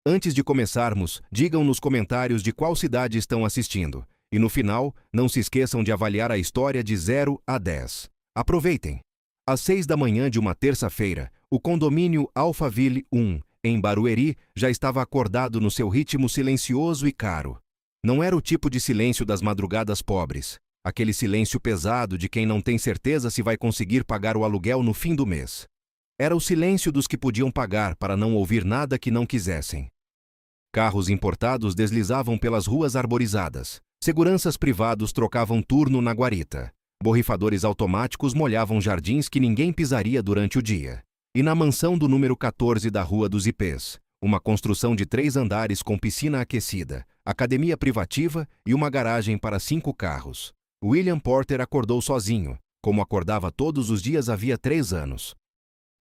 Antes de começarmos, digam nos comentários de qual cidade estão assistindo. E no final, não se esqueçam de avaliar a história de 0 a 10. Aproveitem! Às 6 da manhã de uma terça-feira, o condomínio Alphaville 1, em Barueri, já estava acordado no seu ritmo silencioso e caro. Não era o tipo de silêncio das madrugadas pobres, aquele silêncio pesado de quem não tem certeza se vai conseguir pagar o aluguel no fim do mês. Era o silêncio dos que podiam pagar para não ouvir nada que não quisessem. Carros importados deslizavam pelas ruas arborizadas. Seguranças privados trocavam turno na guarita. Borrifadores automáticos molhavam jardins que ninguém pisaria durante o dia. E na mansão do número 14 da Rua dos Ipês, uma construção de 3 andares com piscina aquecida, academia privativa e uma garagem para 5 carros. William Porter acordou sozinho, como acordava todos os dias havia 3 anos.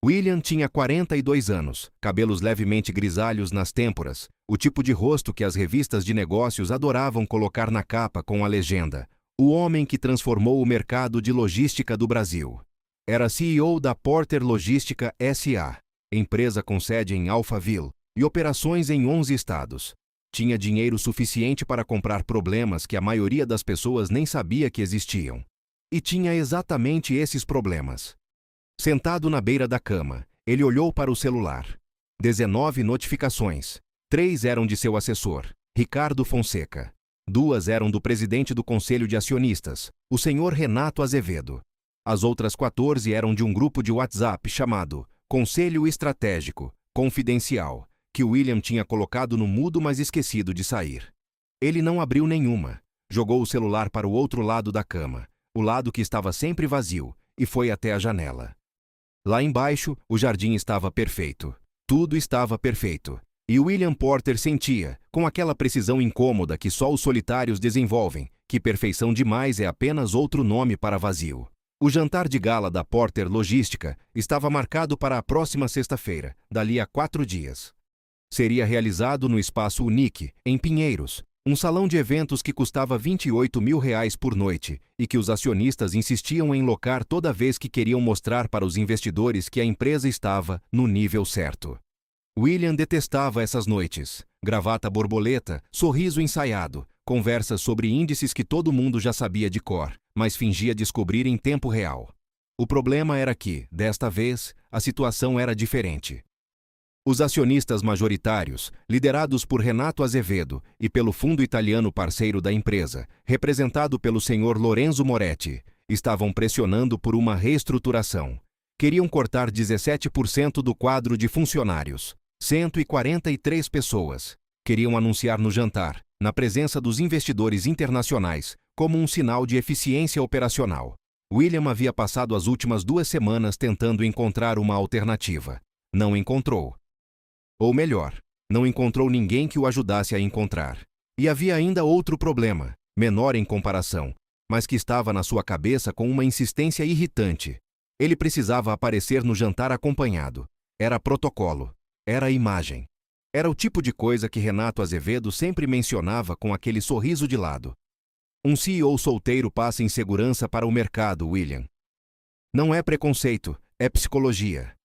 William tinha 42 anos, cabelos levemente grisalhos nas têmporas, o tipo de rosto que as revistas de negócios adoravam colocar na capa com a legenda: "O homem que transformou o mercado de logística do Brasil". Era CEO da Porter Logística S.A., empresa com sede em Alphaville e operações em 11 estados. Tinha dinheiro suficiente para comprar problemas que a maioria das pessoas nem sabia que existiam. E tinha exatamente esses problemas. Sentado na beira da cama, ele olhou para o celular. 19 notificações. 3 eram de seu assessor, Ricardo Fonseca. 2 eram do presidente do Conselho de Acionistas, o senhor Renato Azevedo. As outras 14 eram de um grupo de WhatsApp chamado Conselho Estratégico, Confidencial, que William tinha colocado no mudo, mas esquecido de sair. Ele não abriu nenhuma. Jogou o celular para o outro lado da cama, o lado que estava sempre vazio, e foi até a janela. Lá embaixo, o jardim estava perfeito. Tudo estava perfeito. E William Porter sentia, com aquela precisão incômoda que só os solitários desenvolvem, que perfeição demais é apenas outro nome para vazio. O jantar de gala da Porter Logística estava marcado para a próxima sexta-feira, dali a 4 dias. Seria realizado no Espaço Unique, em Pinheiros, um salão de eventos que custava R$28 mil por noite e que os acionistas insistiam em locar toda vez que queriam mostrar para os investidores que a empresa estava no nível certo. William detestava essas noites. Gravata borboleta, sorriso ensaiado, conversas sobre índices que todo mundo já sabia de cor, mas fingia descobrir em tempo real. O problema era que, desta vez, a situação era diferente. Os acionistas majoritários, liderados por Renato Azevedo e pelo fundo italiano parceiro da empresa, representado pelo senhor Lorenzo Moretti, estavam pressionando por uma reestruturação. Queriam cortar 17% do quadro de funcionários, 143 pessoas. Queriam anunciar no jantar, na presença dos investidores internacionais, como um sinal de eficiência operacional. William havia passado as últimas 2 semanas tentando encontrar uma alternativa. Não encontrou. Ou melhor, não encontrou ninguém que o ajudasse a encontrar. E havia ainda outro problema, menor em comparação, mas que estava na sua cabeça com uma insistência irritante. Ele precisava aparecer no jantar acompanhado. Era protocolo. Era imagem. Era o tipo de coisa que Renato Azevedo sempre mencionava com aquele sorriso de lado. Um CEO solteiro passa insegurança para o mercado, William. Não é preconceito, é psicologia.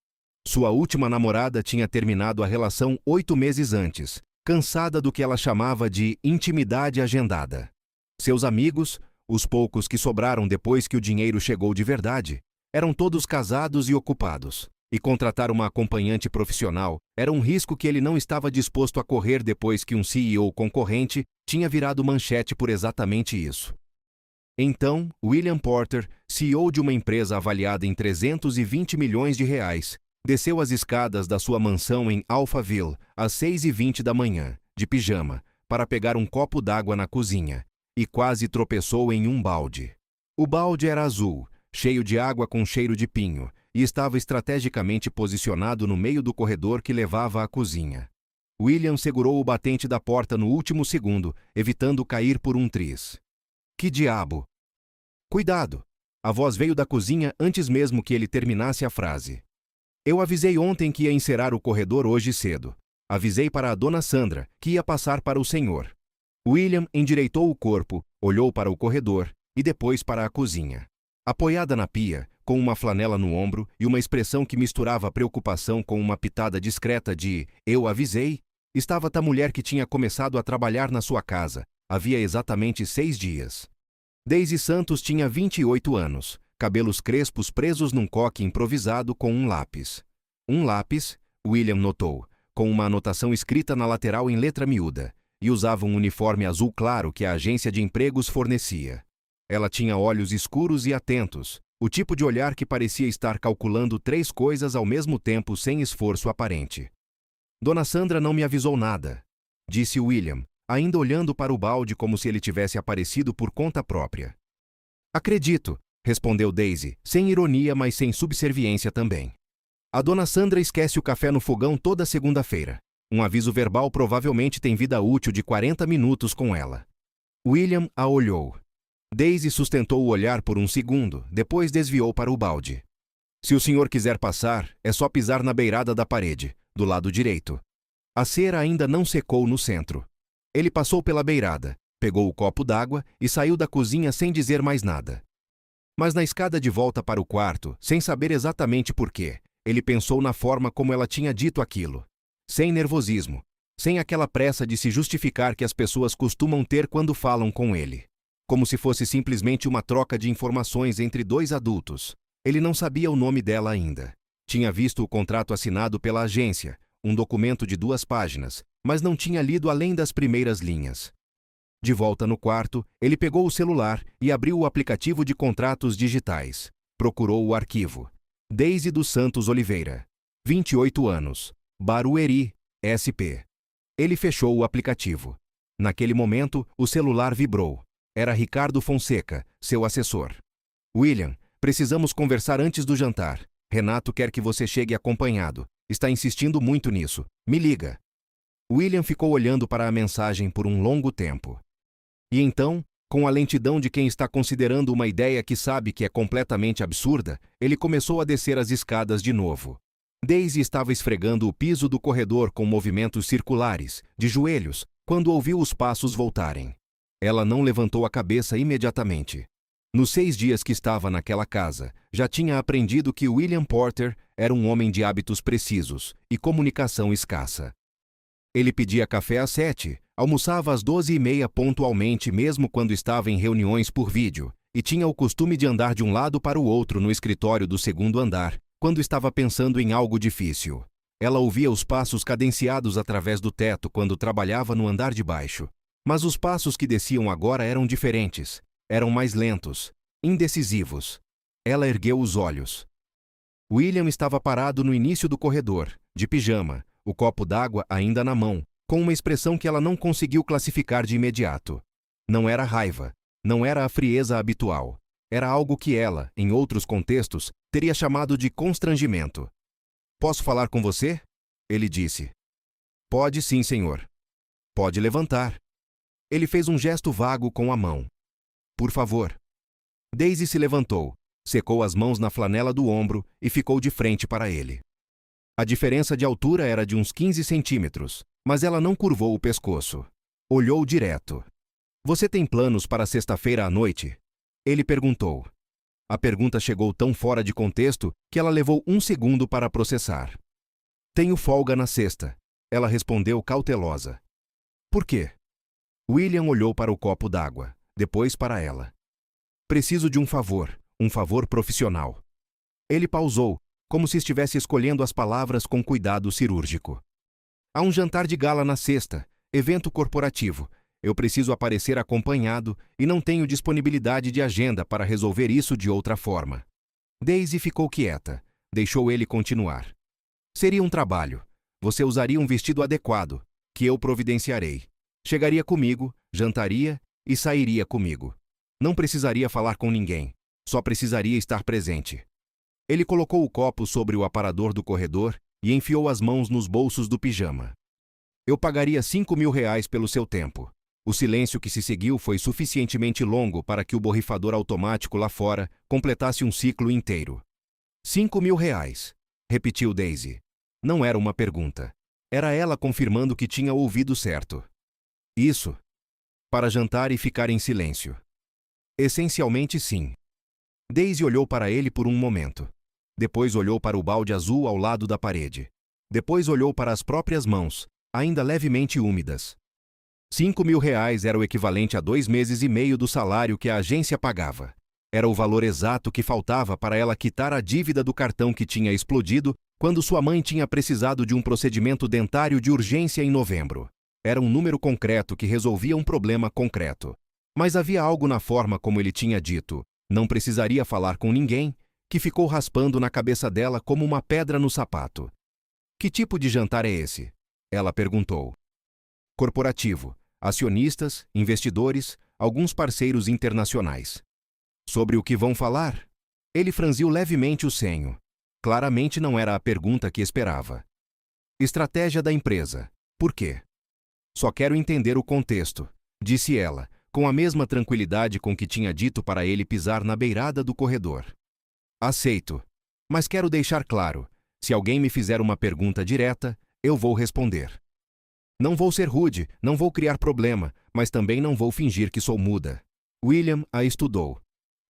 Sua última namorada tinha terminado a relação 8 meses antes, cansada do que ela chamava de intimidade agendada. Seus amigos, os poucos que sobraram depois que o dinheiro chegou de verdade, eram todos casados e ocupados. E contratar uma acompanhante profissional era um risco que ele não estava disposto a correr depois que um CEO concorrente tinha virado manchete por exatamente isso. Então, William Porter, CEO de uma empresa avaliada em R$320 milhões, desceu as escadas da sua mansão em Alphaville às 6h20 da manhã, de pijama, para pegar um copo d'água na cozinha, e quase tropeçou em um balde. O balde era azul, cheio de água com cheiro de pinho, e estava estrategicamente posicionado no meio do corredor que levava à cozinha. William segurou o batente da porta no último segundo, evitando cair por um triz. Que diabo! Cuidado! A voz veio da cozinha antes mesmo que ele terminasse a frase. Eu avisei ontem que ia encerar o corredor hoje cedo. Avisei para a dona Sandra, que ia passar para o senhor. William endireitou o corpo, olhou para o corredor e depois para a cozinha. Apoiada na pia, com uma flanela no ombro e uma expressão que misturava preocupação com uma pitada discreta de "eu avisei", Estava a mulher que tinha começado a trabalhar na sua casa, havia exatamente 6 dias. Daisy Santos tinha 28 anos, cabelos crespos presos num coque improvisado com um lápis. Um lápis, William notou, com uma anotação escrita na lateral em letra miúda, e usava um uniforme azul claro que a agência de empregos fornecia. Ela tinha olhos escuros e atentos, o tipo de olhar que parecia estar calculando 3 coisas ao mesmo tempo sem esforço aparente. Dona Sandra não me avisou nada, disse William, ainda olhando para o balde como se ele tivesse aparecido por conta própria. Acredito, respondeu Daisy, sem ironia, mas sem subserviência também. A Dona Sandra esquece o café no fogão toda segunda-feira. Um aviso verbal provavelmente tem vida útil de 40 minutos com ela. William a olhou. Daisy sustentou o olhar por um segundo, depois desviou para o balde. Se o senhor quiser passar, é só pisar na beirada da parede, do lado direito. A cera ainda não secou no centro. Ele passou pela beirada, pegou o copo d'água e saiu da cozinha sem dizer mais nada. Mas na escada de volta para o quarto, sem saber exatamente por quê, ele pensou na forma como ela tinha dito aquilo. Sem nervosismo, sem aquela pressa de se justificar que as pessoas costumam ter quando falam com ele. Como se fosse simplesmente uma troca de informações entre 2 adultos. Ele não sabia o nome dela ainda. Tinha visto o contrato assinado pela agência, um documento de 2 páginas, mas não tinha lido além das primeiras linhas. De volta no quarto, ele pegou o celular e abriu o aplicativo de contratos digitais. Procurou o arquivo. Daisy dos Santos Oliveira. 28 anos. Barueri, SP. Ele fechou o aplicativo. Naquele momento, o celular vibrou. Era Ricardo Fonseca, seu assessor. William, precisamos conversar antes do jantar. Renato quer que você chegue acompanhado. Está insistindo muito nisso. Me liga. William ficou olhando para a mensagem por um longo tempo. E então, com a lentidão de quem está considerando uma ideia que sabe que é completamente absurda, ele começou a descer as escadas de novo. Daisy estava esfregando o piso do corredor com movimentos circulares, de joelhos, quando ouviu os passos voltarem. Ela não levantou a cabeça imediatamente. Nos 6 dias que estava naquela casa, já tinha aprendido que William Porter era um homem de hábitos precisos e comunicação escassa. Ele pedia café às 7, almoçava às 12h30 pontualmente mesmo quando estava em reuniões por vídeo, e tinha o costume de andar de um lado para o outro no escritório do 2º andar, quando estava pensando em algo difícil. Ela ouvia os passos cadenciados através do teto quando trabalhava no andar de baixo. Mas os passos que desciam agora eram diferentes. Eram mais lentos, indecisivos. Ela ergueu os olhos. William estava parado no início do corredor, de pijama, o copo d'água ainda na mão, com uma expressão que ela não conseguiu classificar de imediato. Não era raiva, não era a frieza habitual. Era algo que ela, em outros contextos, teria chamado de constrangimento. Posso falar com você? Ele disse. Pode sim, senhor. Pode levantar. Ele fez um gesto vago com a mão. Por favor. Daisy se levantou, secou as mãos na flanela do ombro e ficou de frente para ele. A diferença de altura era de uns 15 centímetros, mas ela não curvou o pescoço. Olhou direto. Você tem planos para sexta-feira à noite? Ele perguntou. A pergunta chegou tão fora de contexto que ela levou um segundo para processar. Tenho folga na sexta, ela respondeu cautelosa. Por quê? William olhou para o copo d'água, depois para ela. Preciso de um favor profissional. Ele pausou, como se estivesse escolhendo as palavras com cuidado cirúrgico. Há um jantar de gala na sexta, evento corporativo. Eu preciso aparecer acompanhado e não tenho disponibilidade de agenda para resolver isso de outra forma. Daisy ficou quieta, deixou ele continuar. Seria um trabalho. Você usaria um vestido adequado, que eu providenciarei. Chegaria comigo, jantaria e sairia comigo. Não precisaria falar com ninguém, só precisaria estar presente. Ele colocou o copo sobre o aparador do corredor e enfiou as mãos nos bolsos do pijama. Eu pagaria R$5.000 pelo seu tempo. O silêncio que se seguiu foi suficientemente longo para que o borrifador automático lá fora completasse um ciclo inteiro. R$5.000, repetiu Daisy. Não era uma pergunta. Era ela confirmando que tinha ouvido certo. Isso. Para jantar e ficar em silêncio. Essencialmente sim. Daisy olhou para ele por um momento. Depois olhou para o balde azul ao lado da parede. Depois olhou para as próprias mãos, ainda levemente úmidas. R$ 5.000 era o equivalente a 2 meses e meio do salário que a agência pagava. Era o valor exato que faltava para ela quitar a dívida do cartão que tinha explodido quando sua mãe tinha precisado de um procedimento dentário de urgência em novembro. Era um número concreto que resolvia um problema concreto. Mas havia algo na forma como ele tinha dito, não precisaria falar com ninguém, que ficou raspando na cabeça dela como uma pedra no sapato. Que tipo de jantar é esse? Ela perguntou. Corporativo, acionistas, investidores, alguns parceiros internacionais. Sobre o que vão falar? Ele franziu levemente o senho. Claramente não era a pergunta que esperava. Estratégia da empresa. Por quê? Só quero entender o contexto, disse ela, com a mesma tranquilidade com que tinha dito para ele pisar na beirada do corredor. Aceito. Mas quero deixar claro, se alguém me fizer uma pergunta direta, eu vou responder. Não vou ser rude, não vou criar problema, mas também não vou fingir que sou muda. William a estudou.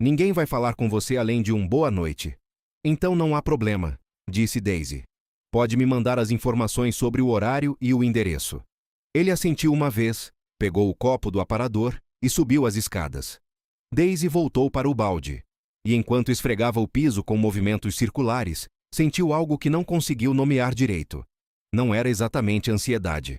Ninguém vai falar com você além de um boa noite. Então não há problema, disse Daisy. Pode me mandar as informações sobre o horário e o endereço. Ele assentiu uma vez, pegou o copo do aparador e subiu as escadas. Daisy voltou para o balde. E enquanto esfregava o piso com movimentos circulares, sentiu algo que não conseguiu nomear direito. Não era exatamente ansiedade.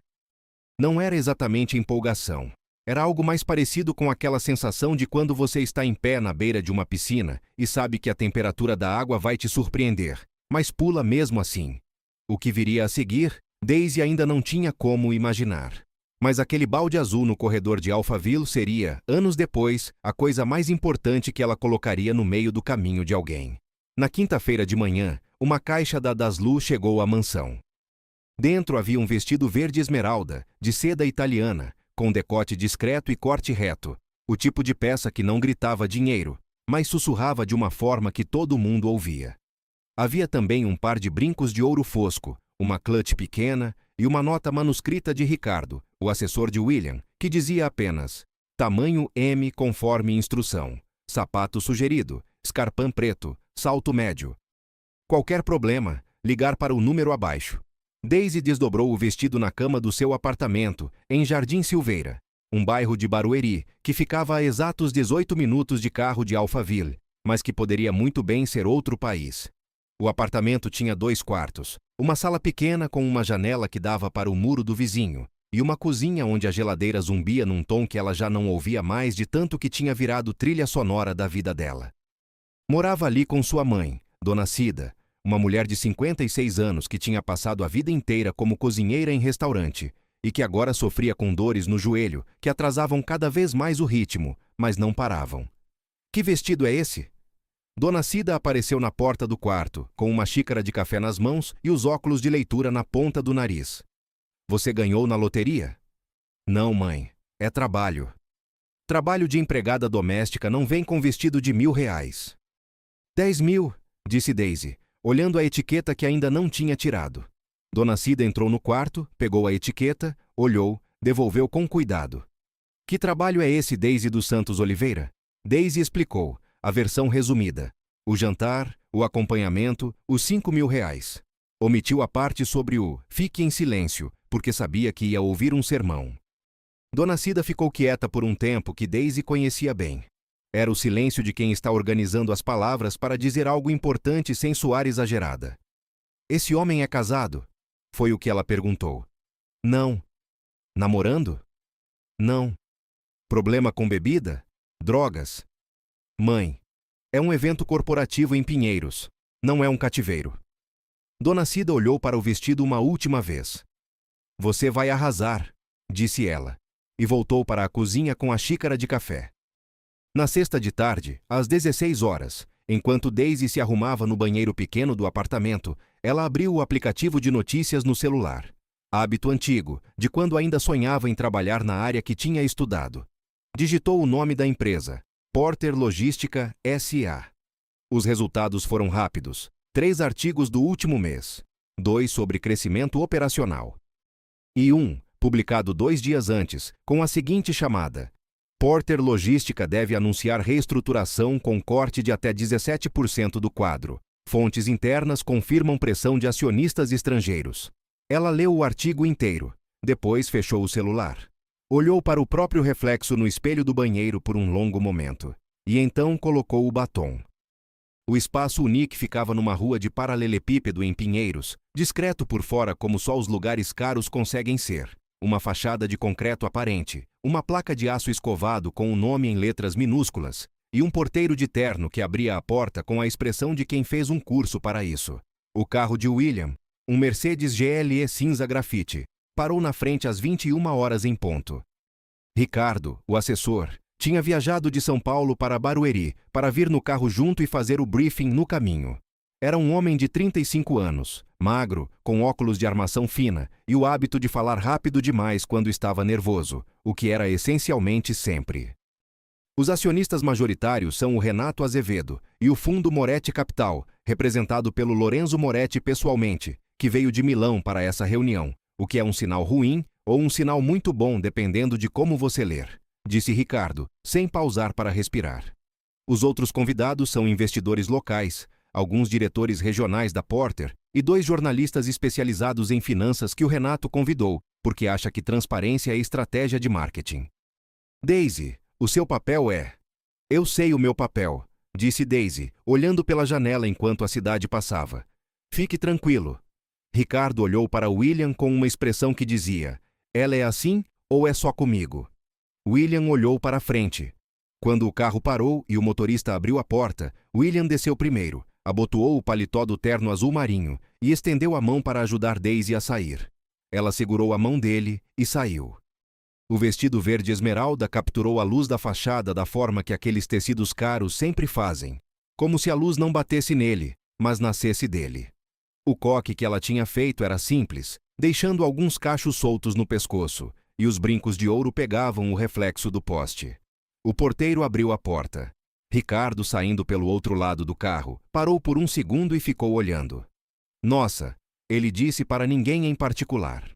Não era exatamente empolgação. Era algo mais parecido com aquela sensação de quando você está em pé na beira de uma piscina e sabe que a temperatura da água vai te surpreender, mas pula mesmo assim. O que viria a seguir, Daisy ainda não tinha como imaginar. Mas aquele balde azul no corredor de Alphaville seria, anos depois, a coisa mais importante que ela colocaria no meio do caminho de alguém. Na quinta-feira de manhã, uma caixa da Daslu chegou à mansão. Dentro havia um vestido verde esmeralda, de seda italiana, com decote discreto e corte reto, o tipo de peça que não gritava dinheiro, mas sussurrava de uma forma que todo mundo ouvia. Havia também um par de brincos de ouro fosco, uma clutch pequena e uma nota manuscrita de Ricardo, o assessor de William, que dizia apenas: tamanho M conforme instrução, sapato sugerido, escarpão preto, salto médio. Qualquer problema, ligar para o número abaixo. Daisy desdobrou o vestido na cama do seu apartamento, em Jardim Silveira, um bairro de Barueri, que ficava a exatos 18 minutos de carro de Alphaville, mas que poderia muito bem ser outro país. O apartamento tinha 2 quartos, uma sala pequena com uma janela que dava para o muro do vizinho, e uma cozinha onde a geladeira zumbia num tom que ela já não ouvia mais de tanto que tinha virado trilha sonora da vida dela. Morava ali com sua mãe, Dona Cida, uma mulher de 56 anos que tinha passado a vida inteira como cozinheira em restaurante e que agora sofria com dores no joelho que atrasavam cada vez mais o ritmo, mas não paravam. Que vestido é esse? Dona Cida apareceu na porta do quarto, com uma xícara de café nas mãos e os óculos de leitura na ponta do nariz. Você ganhou na loteria? Não, mãe. É trabalho. Trabalho de empregada doméstica não vem com vestido de R$ 1.000. 10.000, disse Daisy, olhando a etiqueta que ainda não tinha tirado. Dona Cida entrou no quarto, pegou a etiqueta, olhou, devolveu com cuidado. Que trabalho é esse, Daisy dos Santos Oliveira? Daisy explicou, a versão resumida. O jantar, o acompanhamento, os R$ 5.000. Omitiu a parte sobre o fique em silêncio, porque sabia que ia ouvir um sermão. Dona Cida ficou quieta por um tempo que Daisy conhecia bem. Era o silêncio de quem está organizando as palavras para dizer algo importante sem soar exagerada. Esse homem é casado? Foi o que ela perguntou. Não. Namorando? Não. Problema com bebida? Drogas? Mãe. É um evento corporativo em Pinheiros. Não é um cativeiro. Dona Cida olhou para o vestido uma última vez. Você vai arrasar, disse ela, e voltou para a cozinha com a xícara de café. Na sexta de tarde, às 16 horas, enquanto Daisy se arrumava no banheiro pequeno do apartamento, ela abriu o aplicativo de notícias no celular. Hábito antigo, de quando ainda sonhava em trabalhar na área que tinha estudado. Digitou o nome da empresa, Porter Logística S.A. Os resultados foram rápidos. 3 artigos do último mês, 2 sobre crescimento operacional. E um, publicado 2 dias antes, com a seguinte chamada: Porter Logística deve anunciar reestruturação com corte de até 17% do quadro. Fontes internas confirmam pressão de acionistas estrangeiros. Ela leu o artigo inteiro. Depois fechou o celular. Olhou para o próprio reflexo no espelho do banheiro por um longo momento. E então colocou o batom. O espaço Unique ficava numa rua de paralelepípedo em Pinheiros, discreto por fora como só os lugares caros conseguem ser. Uma fachada de concreto aparente, uma placa de aço escovado com o nome em letras minúsculas, e um porteiro de terno que abria a porta com a expressão de quem fez um curso para isso. O carro de William, um Mercedes GLE cinza grafite, parou na frente às 21 horas em ponto. Ricardo, o assessor, tinha viajado de São Paulo para Barueri para vir no carro junto e fazer o briefing no caminho. Era um homem de 35 anos, magro, com óculos de armação fina e o hábito de falar rápido demais quando estava nervoso, o que era essencialmente sempre. Os acionistas majoritários são o Renato Azevedo e o Fundo Moretti Capital, representado pelo Lorenzo Moretti pessoalmente, que veio de Milão para essa reunião, o que é um sinal ruim ou um sinal muito bom dependendo de como você ler, disse Ricardo, sem pausar para respirar. Os outros convidados são investidores locais, alguns diretores regionais da Porter e 2 jornalistas especializados em finanças que o Renato convidou, porque acha que transparência é estratégia de marketing. Daisy, o seu papel é... Eu sei o meu papel, disse Daisy, olhando pela janela enquanto a cidade passava. Fique tranquilo. Ricardo olhou para William com uma expressão que dizia: ela é assim ou é só comigo? William olhou para a frente. Quando o carro parou e o motorista abriu a porta, William desceu primeiro, abotoou o paletó do terno azul marinho e estendeu a mão para ajudar Daisy a sair. Ela segurou a mão dele e saiu. O vestido verde esmeralda capturou a luz da fachada da forma que aqueles tecidos caros sempre fazem, como se a luz não batesse nele, mas nascesse dele. O coque que ela tinha feito era simples, deixando alguns cachos soltos no pescoço, e os brincos de ouro pegavam o reflexo do poste. O porteiro abriu a porta. Ricardo, saindo pelo outro lado do carro, parou por um segundo e ficou olhando. Nossa, ele disse para ninguém em particular.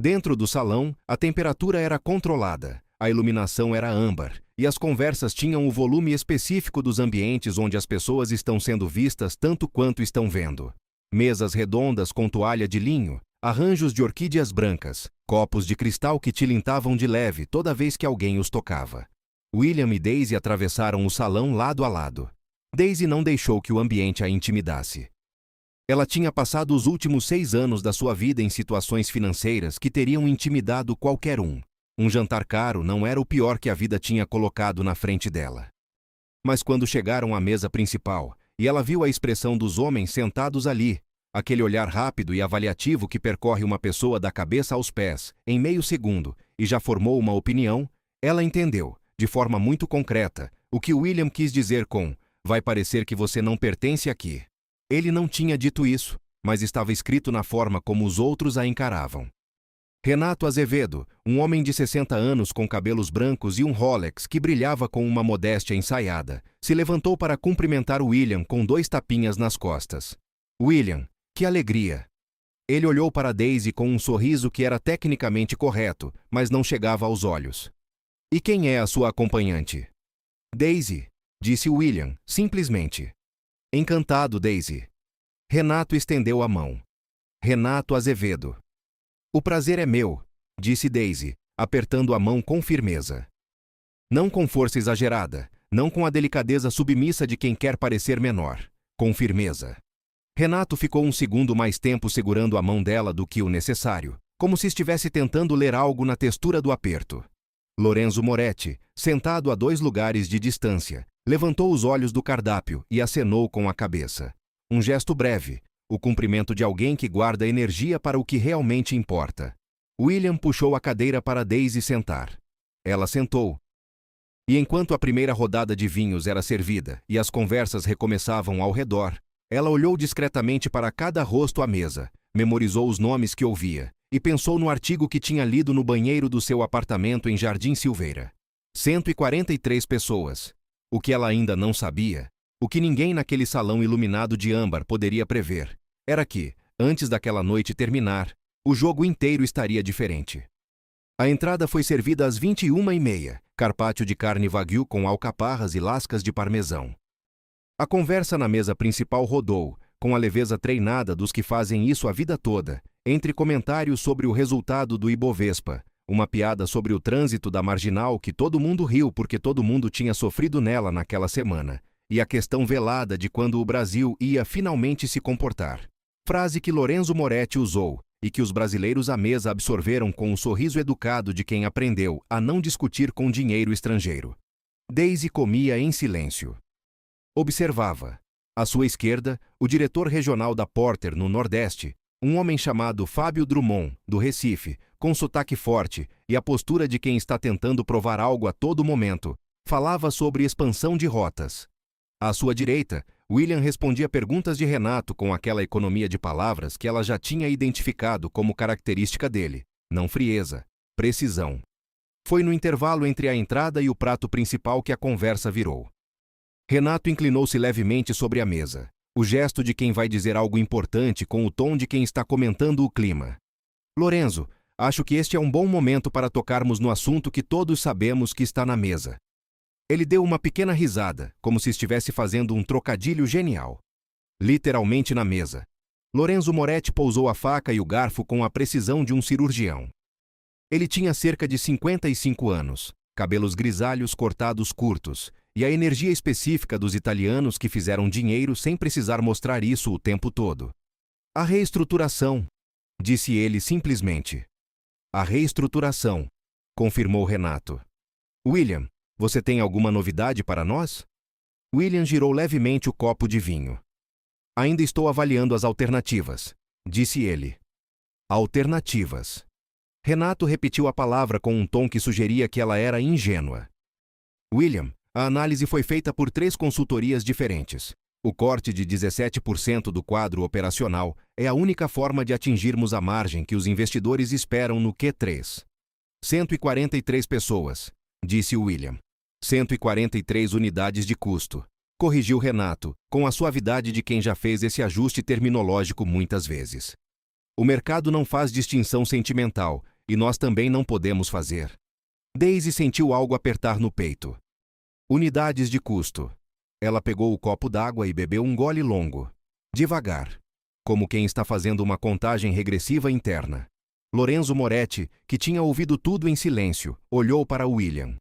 Dentro do salão, a temperatura era controlada, a iluminação era âmbar, e as conversas tinham o volume específico dos ambientes onde as pessoas estão sendo vistas tanto quanto estão vendo. Mesas redondas com toalha de linho, arranjos de orquídeas brancas, copos de cristal que tilintavam de leve toda vez que alguém os tocava. William e Daisy atravessaram o salão lado a lado. Daisy não deixou que o ambiente a intimidasse. Ela tinha passado os últimos 6 anos da sua vida em situações financeiras que teriam intimidado qualquer um. Um jantar caro não era o pior que a vida tinha colocado na frente dela. Mas quando chegaram à mesa principal, e ela viu a expressão dos homens sentados ali, aquele olhar rápido e avaliativo que percorre uma pessoa da cabeça aos pés, em meio segundo, e já formou uma opinião, ela entendeu, de forma muito concreta, o que William quis dizer com "vai parecer que você não pertence aqui". Ele não tinha dito isso, mas estava escrito na forma como os outros a encaravam. Renato Azevedo, um homem de 60 anos com cabelos brancos e um Rolex que brilhava com uma modéstia ensaiada, se levantou para cumprimentar William com 2 tapinhas nas costas. William, que alegria! Ele olhou para Daisy com um sorriso que era tecnicamente correto, mas não chegava aos olhos. E quem é a sua acompanhante? Daisy, disse William, simplesmente. Encantado, Daisy. Renato estendeu a mão. Renato Azevedo. O prazer é meu, disse Daisy, apertando a mão com firmeza. Não com força exagerada, não com a delicadeza submissa de quem quer parecer menor, com firmeza. Renato ficou um segundo mais tempo segurando a mão dela do que o necessário, como se estivesse tentando ler algo na textura do aperto. Lorenzo Moretti, sentado a 2 lugares de distância, levantou os olhos do cardápio e acenou com a cabeça. Um gesto breve, o cumprimento de alguém que guarda energia para o que realmente importa. William puxou a cadeira para Daisy sentar. Ela sentou. E enquanto a primeira rodada de vinhos era servida e as conversas recomeçavam ao redor, ela olhou discretamente para cada rosto à mesa, memorizou os nomes que ouvia e pensou no artigo que tinha lido no banheiro do seu apartamento em Jardim Silveira. 143 pessoas. O que ela ainda não sabia, o que ninguém naquele salão iluminado de âmbar poderia prever, era que, antes daquela noite terminar, o jogo inteiro estaria diferente. A entrada foi servida às 21h30, carpaccio de carne wagyu com alcaparras e lascas de parmesão. A conversa na mesa principal rodou, com a leveza treinada dos que fazem isso a vida toda, Entre comentários sobre o resultado do Ibovespa, uma piada sobre o trânsito da Marginal que todo mundo riu porque todo mundo tinha sofrido nela naquela semana, e a questão velada de quando o Brasil ia finalmente se comportar. Frase que Lorenzo Moretti usou e que os brasileiros à mesa absorveram com um sorriso educado de quem aprendeu a não discutir com dinheiro estrangeiro. Daisy comia em silêncio. Observava. À sua esquerda, o diretor regional da Porter no Nordeste, um homem chamado Fábio Drummond, do Recife, com sotaque forte e a postura de quem está tentando provar algo a todo momento, falava sobre expansão de rotas. À sua direita, William respondia perguntas de Renato com aquela economia de palavras que ela já tinha identificado como característica dele, não frieza, precisão. Foi no intervalo entre a entrada e o prato principal que a conversa virou. Renato inclinou-se levemente sobre a mesa, o gesto de quem vai dizer algo importante com o tom de quem está comentando o clima. Lorenzo, acho que este é um bom momento para tocarmos no assunto que todos sabemos que está na mesa. Ele deu uma pequena risada, como se estivesse fazendo um trocadilho genial. Literalmente na mesa. Lorenzo Moretti pousou a faca e o garfo com a precisão de um cirurgião. Ele tinha cerca de 55 anos, cabelos grisalhos cortados curtos, e a energia específica dos italianos que fizeram dinheiro sem precisar mostrar isso o tempo todo. A reestruturação, disse ele simplesmente. A reestruturação, confirmou Renato. William, você tem alguma novidade para nós? William girou levemente o copo de vinho. Ainda estou avaliando as alternativas, disse ele. Alternativas. Renato repetiu a palavra com um tom que sugeria que ela era ingênua. William, a análise foi feita por 3 consultorias diferentes. O corte de 17% do quadro operacional é a única forma de atingirmos a margem que os investidores esperam no Q3. 143 pessoas, disse William. 143 unidades de custo, corrigiu Renato, com a suavidade de quem já fez esse ajuste terminológico muitas vezes. O mercado não faz distinção sentimental, e nós também não podemos fazer. Daisy sentiu algo apertar no peito. Unidades de custo. Ela pegou o copo d'água e bebeu um gole longo. Devagar. Como quem está fazendo uma contagem regressiva interna. Lorenzo Moretti, que tinha ouvido tudo em silêncio, olhou para William.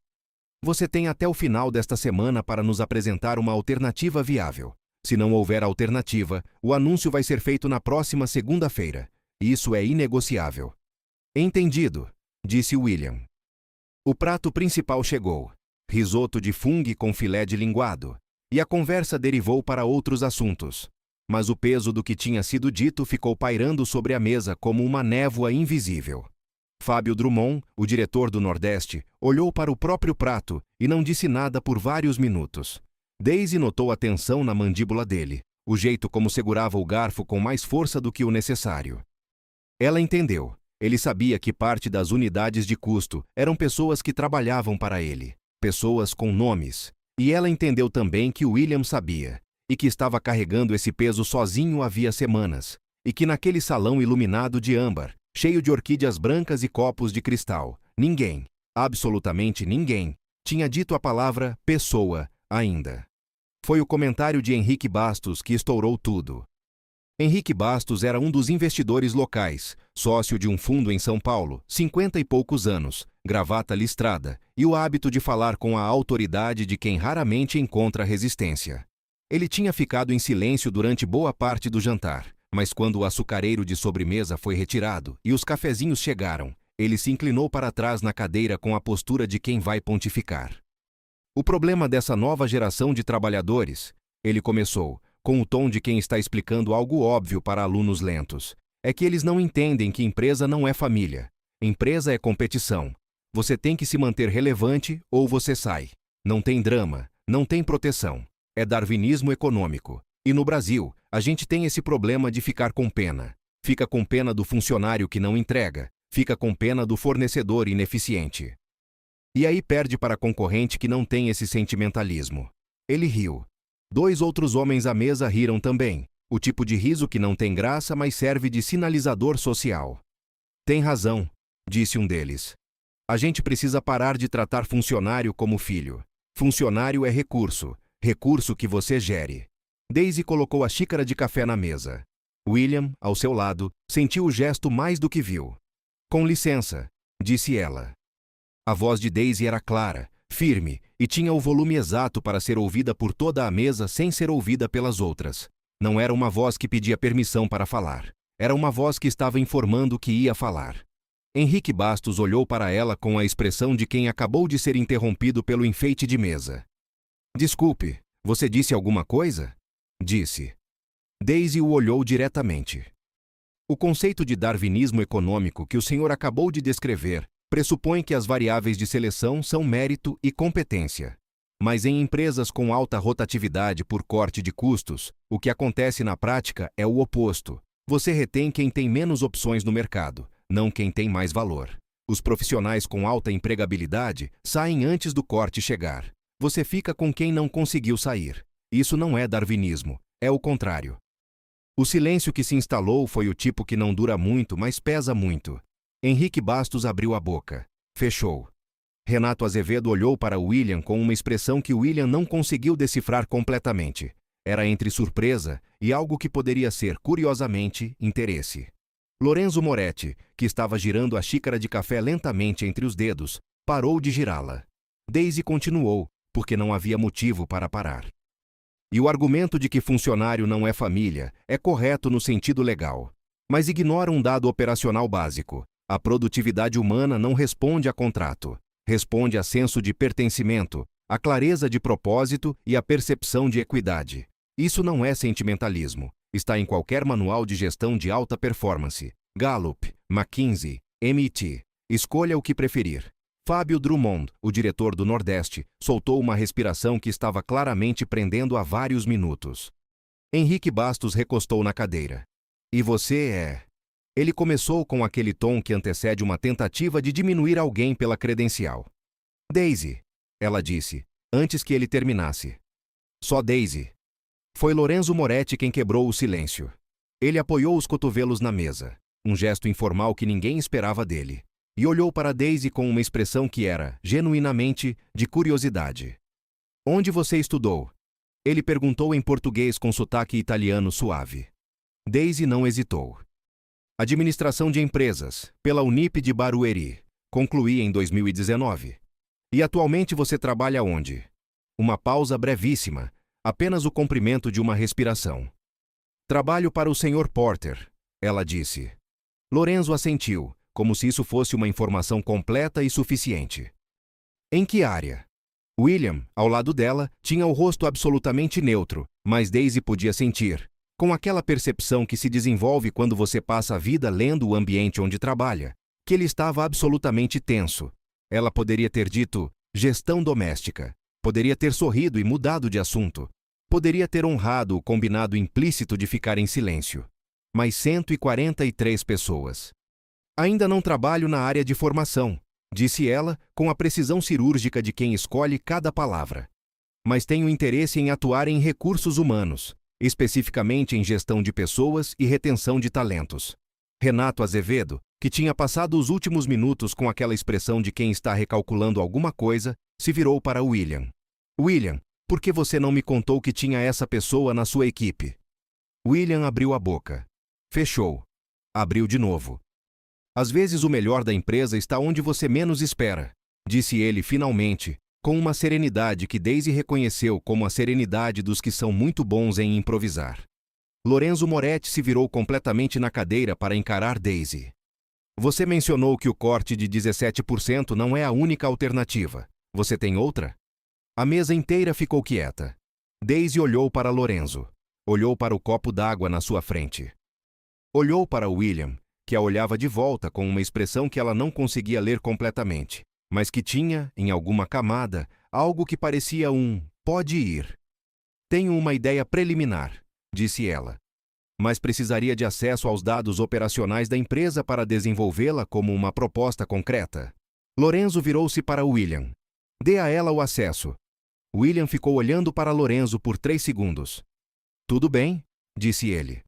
Você tem até o final desta semana para nos apresentar uma alternativa viável. Se não houver alternativa, o anúncio vai ser feito na próxima segunda-feira. Isso é inegociável. Entendido, disse William. O prato principal chegou. Risoto de fungo com filé de linguado. E a conversa derivou para outros assuntos. Mas o peso do que tinha sido dito ficou pairando sobre a mesa como uma névoa invisível. Fábio Drummond, o diretor do Nordeste, olhou para o próprio prato e não disse nada por vários minutos. Daisy notou a tensão na mandíbula dele, o jeito como segurava o garfo com mais força do que o necessário. Ela entendeu. Ele sabia que parte das unidades de custo eram pessoas que trabalhavam para ele, pessoas com nomes. E ela entendeu também que William sabia, e que estava carregando esse peso sozinho havia semanas, e que naquele salão iluminado de âmbar, cheio de orquídeas brancas e copos de cristal, ninguém, absolutamente ninguém, tinha dito a palavra pessoa ainda. Foi o comentário de Henrique Bastos que estourou tudo. Henrique Bastos era um dos investidores locais, sócio de um fundo em São Paulo, 50 e poucos anos, gravata listrada, e o hábito de falar com a autoridade de quem raramente encontra resistência. Ele tinha ficado em silêncio durante boa parte do jantar, mas quando o açucareiro de sobremesa foi retirado e os cafezinhos chegaram, ele se inclinou para trás na cadeira com a postura de quem vai pontificar. O problema dessa nova geração de trabalhadores, ele começou, com o tom de quem está explicando algo óbvio para alunos lentos, é que eles não entendem que empresa não é família. Empresa é competição. Você tem que se manter relevante ou você sai. Não tem drama, não tem proteção. É darwinismo econômico. E no Brasil, a gente tem esse problema de ficar com pena. Fica com pena do funcionário que não entrega, fica com pena do fornecedor ineficiente. E aí perde para concorrente que não tem esse sentimentalismo. Ele riu. 2 outros homens à mesa riram também, o tipo de riso que não tem graça, mas serve de sinalizador social. Tem razão, disse um deles. A gente precisa parar de tratar funcionário como filho. Funcionário é recurso, recurso que você gere. Daisy colocou a xícara de café na mesa. William, ao seu lado, sentiu o gesto mais do que viu. Com licença, disse ela. A voz de Daisy era clara, firme, e tinha o volume exato para ser ouvida por toda a mesa sem ser ouvida pelas outras. Não era uma voz que pedia permissão para falar. Era uma voz que estava informando que ia falar. Henrique Bastos olhou para ela com a expressão de quem acabou de ser interrompido pelo enfeite de mesa. Desculpe, você disse alguma coisa? Disse. Daisy o olhou diretamente. O conceito de darwinismo econômico que o senhor acabou de descrever pressupõe que as variáveis de seleção são mérito e competência. Mas em empresas com alta rotatividade por corte de custos, o que acontece na prática é o oposto. Você retém quem tem menos opções no mercado, não quem tem mais valor. Os profissionais com alta empregabilidade saem antes do corte chegar. Você fica com quem não conseguiu sair. Isso não é darwinismo, é o contrário. O silêncio que se instalou foi o tipo que não dura muito, mas pesa muito. Henrique Bastos abriu a boca. Fechou. Renato Azevedo olhou para William com uma expressão que William não conseguiu decifrar completamente. Era entre surpresa e algo que poderia ser, curiosamente, interesse. Lorenzo Moretti, que estava girando a xícara de café lentamente entre os dedos, parou de girá-la. Daisy continuou, porque não havia motivo para parar. E o argumento de que funcionário não é família é correto no sentido legal, mas ignora um dado operacional básico. A produtividade humana não responde a contrato, responde a senso de pertencimento, a clareza de propósito e a percepção de equidade. Isso não é sentimentalismo. Está em qualquer manual de gestão de alta performance. Gallup, McKinsey, MIT. Escolha o que preferir. Fábio Drummond, o diretor do Nordeste, soltou uma respiração que estava claramente prendendo há vários minutos. Henrique Bastos recostou na cadeira. E você é... Ele começou com aquele tom que antecede uma tentativa de diminuir alguém pela credencial. Daisy, ela disse, antes que ele terminasse. Só Daisy. Foi Lorenzo Moretti quem quebrou o silêncio. Ele apoiou os cotovelos na mesa, um gesto informal que ninguém esperava dele, e olhou para Daisy com uma expressão que era, genuinamente, de curiosidade. Onde você estudou? Ele perguntou em português com sotaque italiano suave. Daisy não hesitou. Administração de Empresas, pela Unip de Barueri. Concluí em 2019. E atualmente você trabalha onde? Uma pausa brevíssima, apenas o comprimento de uma respiração. Trabalho para o Sr. Porter, ela disse. Lorenzo assentiu, como se isso fosse uma informação completa e suficiente. Em que área? William, ao lado dela, tinha o rosto absolutamente neutro, mas Daisy podia sentir, com aquela percepção que se desenvolve quando você passa a vida lendo o ambiente onde trabalha, que ele estava absolutamente tenso. Ela poderia ter dito, gestão doméstica. Poderia ter sorrido e mudado de assunto. Poderia ter honrado o combinado implícito de ficar em silêncio. Mas 143 pessoas. Ainda não trabalho na área de formação, disse ela, com a precisão cirúrgica de quem escolhe cada palavra. Mas tenho interesse em atuar em recursos humanos, especificamente em gestão de pessoas e retenção de talentos. Renato Azevedo, que tinha passado os últimos minutos com aquela expressão de quem está recalculando alguma coisa, se virou para William. William, por que você não me contou que tinha essa pessoa na sua equipe? William abriu a boca. Fechou. Abriu de novo. Às vezes o melhor da empresa está onde você menos espera, disse ele finalmente, com uma serenidade que Daisy reconheceu como a serenidade dos que são muito bons em improvisar. Lorenzo Moretti se virou completamente na cadeira para encarar Daisy. Você mencionou que o corte de 17% não é a única alternativa. Você tem outra? A mesa inteira ficou quieta. Daisy olhou para Lorenzo. Olhou para o copo d'água na sua frente. Olhou para William, que a olhava de volta com uma expressão que ela não conseguia ler completamente, mas que tinha, em alguma camada, algo que parecia um pode ir. Tenho uma ideia preliminar, disse ela. Mas precisaria de acesso aos dados operacionais da empresa para desenvolvê-la como uma proposta concreta. Lorenzo virou-se para William. Dê a ela o acesso. William ficou olhando para Lorenzo por 3 segundos. Tudo bem, disse ele.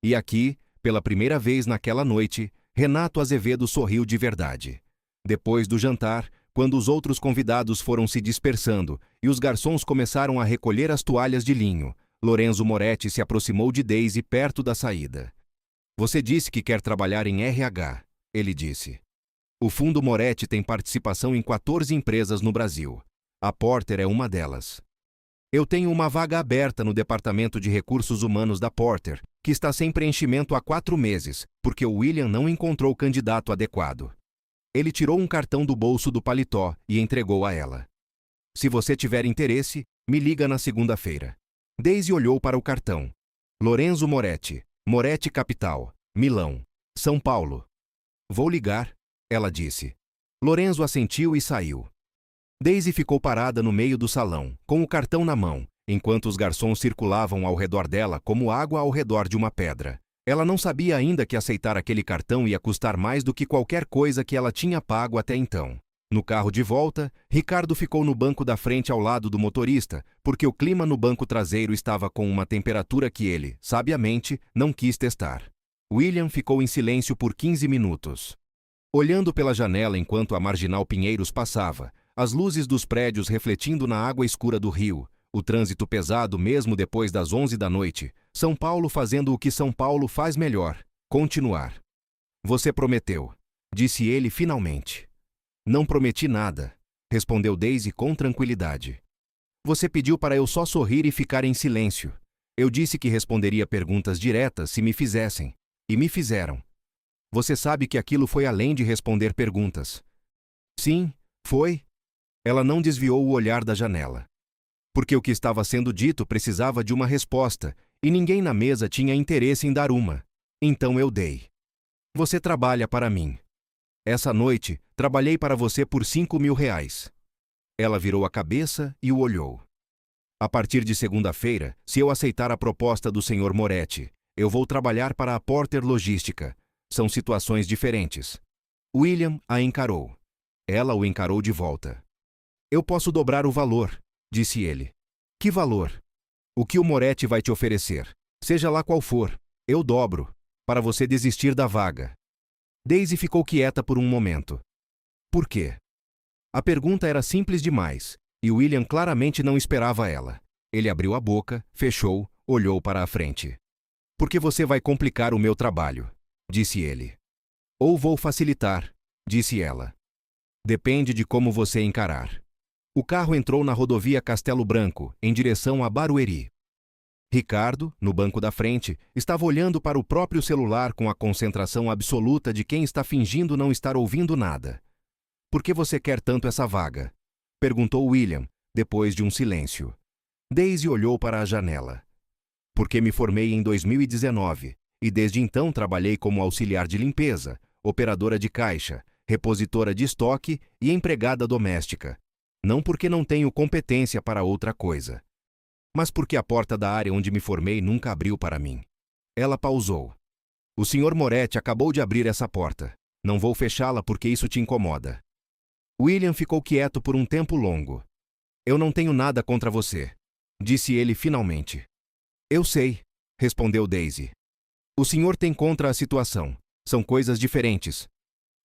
E aqui, pela primeira vez naquela noite, Renato Azevedo sorriu de verdade. Depois do jantar, quando os outros convidados foram se dispersando e os garçons começaram a recolher as toalhas de linho, Lorenzo Moretti se aproximou de Daisy perto da saída. Você disse que quer trabalhar em RH, ele disse. O Fundo Moretti tem participação em 14 empresas no Brasil. A Porter é uma delas. Eu tenho uma vaga aberta no Departamento de Recursos Humanos da Porter, que está sem preenchimento há 4 meses, porque o William não encontrou o candidato adequado. Ele tirou um cartão do bolso do paletó e entregou a ela. Se você tiver interesse, me liga na segunda-feira. Daisy olhou para o cartão. Lorenzo Moretti, Moretti Capital, Milão, São Paulo. Vou ligar, ela disse. Lorenzo assentiu e saiu. Daisy ficou parada no meio do salão, com o cartão na mão, enquanto os garçons circulavam ao redor dela como água ao redor de uma pedra. Ela não sabia ainda que aceitar aquele cartão ia custar mais do que qualquer coisa que ela tinha pago até então. No carro de volta, Ricardo ficou no banco da frente ao lado do motorista, porque o clima no banco traseiro estava com uma temperatura que ele, sabiamente, não quis testar. William ficou em silêncio por 15 minutos. Olhando pela janela enquanto a Marginal Pinheiros passava, as luzes dos prédios refletindo na água escura do rio, o trânsito pesado mesmo depois das 11 da noite, São Paulo fazendo o que São Paulo faz melhor, continuar. Você prometeu, disse ele finalmente. Não prometi nada, respondeu Daisy com tranquilidade. Você pediu para eu só sorrir e ficar em silêncio. Eu disse que responderia perguntas diretas se me fizessem, e me fizeram. Você sabe que aquilo foi além de responder perguntas. Sim, foi. Ela não desviou o olhar da janela. Porque o que estava sendo dito precisava de uma resposta, e ninguém na mesa tinha interesse em dar uma. Então eu dei. Você trabalha para mim. Essa noite, trabalhei para você por R$ 5.000. Ela virou a cabeça e o olhou. A partir de segunda-feira, se eu aceitar a proposta do Sr. Moretti, eu vou trabalhar para a Porter Logística. São situações diferentes. William a encarou. Ela o encarou de volta. Eu posso dobrar o valor, disse ele. Que valor? O que o Moretti vai te oferecer? Seja lá qual for, eu dobro, para você desistir da vaga. Daisy ficou quieta por um momento. Por quê? A pergunta era simples demais, e William claramente não esperava ela. Ele abriu a boca, fechou, olhou para a frente. Porque você vai complicar o meu trabalho, disse ele. Ou vou facilitar, disse ela. Depende de como você encarar. O carro entrou na rodovia Castelo Branco, em direção a Barueri. Ricardo, no banco da frente, estava olhando para o próprio celular com a concentração absoluta de quem está fingindo não estar ouvindo nada. Por que você quer tanto essa vaga? Perguntou William, depois de um silêncio. Daisy olhou para a janela. Porque me formei em 2019, e desde então trabalhei como auxiliar de limpeza, operadora de caixa, repositora de estoque e empregada doméstica. Não porque não tenho competência para outra coisa, mas porque a porta da área onde me formei nunca abriu para mim. Ela pausou. O Sr. Moretti acabou de abrir essa porta. Não vou fechá-la porque isso te incomoda. William ficou quieto por um tempo longo. Eu não tenho nada contra você, disse ele finalmente. Eu sei, respondeu Daisy. O senhor tem contra a situação. São coisas diferentes.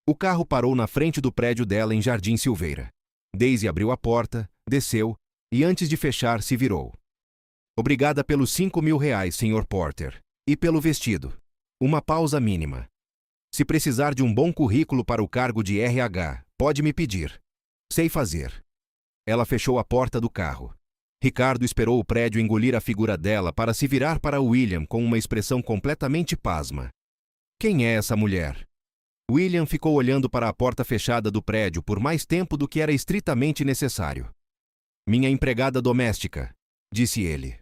O carro parou na frente do prédio dela em Jardim Silveira. Daisy abriu a porta, desceu e antes de fechar se virou. Obrigada pelos R$ 5.000, Sr. Porter. E pelo vestido. Uma pausa mínima. Se precisar de um bom currículo para o cargo de RH, pode me pedir. Sei fazer. Ela fechou a porta do carro. Ricardo esperou o prédio engolir a figura dela para se virar para William com uma expressão completamente pasma. Quem é essa mulher? William ficou olhando para a porta fechada do prédio por mais tempo do que era estritamente necessário. Minha empregada doméstica, disse ele.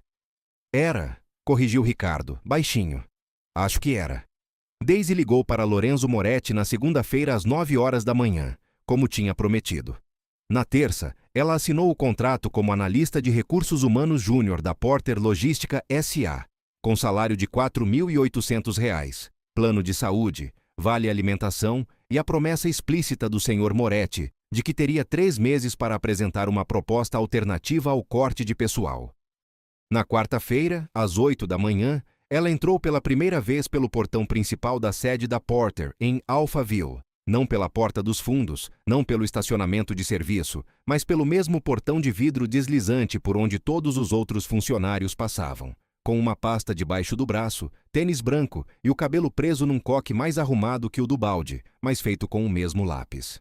Era, corrigiu Ricardo, baixinho. Acho que era. Daisy ligou para Lorenzo Moretti na segunda-feira às 9h da manhã, como tinha prometido. Na terça, ela assinou o contrato como analista de recursos humanos júnior da Porter Logística S.A., com salário de R$ 4.800, plano de saúde, vale alimentação e a promessa explícita do Sr. Moretti de que teria 3 meses para apresentar uma proposta alternativa ao corte de pessoal. Na quarta-feira, às 8 da manhã, ela entrou pela primeira vez pelo portão principal da sede da Porter, em Alphaville. Não pela porta dos fundos, não pelo estacionamento de serviço, mas pelo mesmo portão de vidro deslizante por onde todos os outros funcionários passavam. com uma pasta debaixo do braço, tênis branco e o cabelo preso num coque mais arrumado que o do balde, mas feito com o mesmo lápis.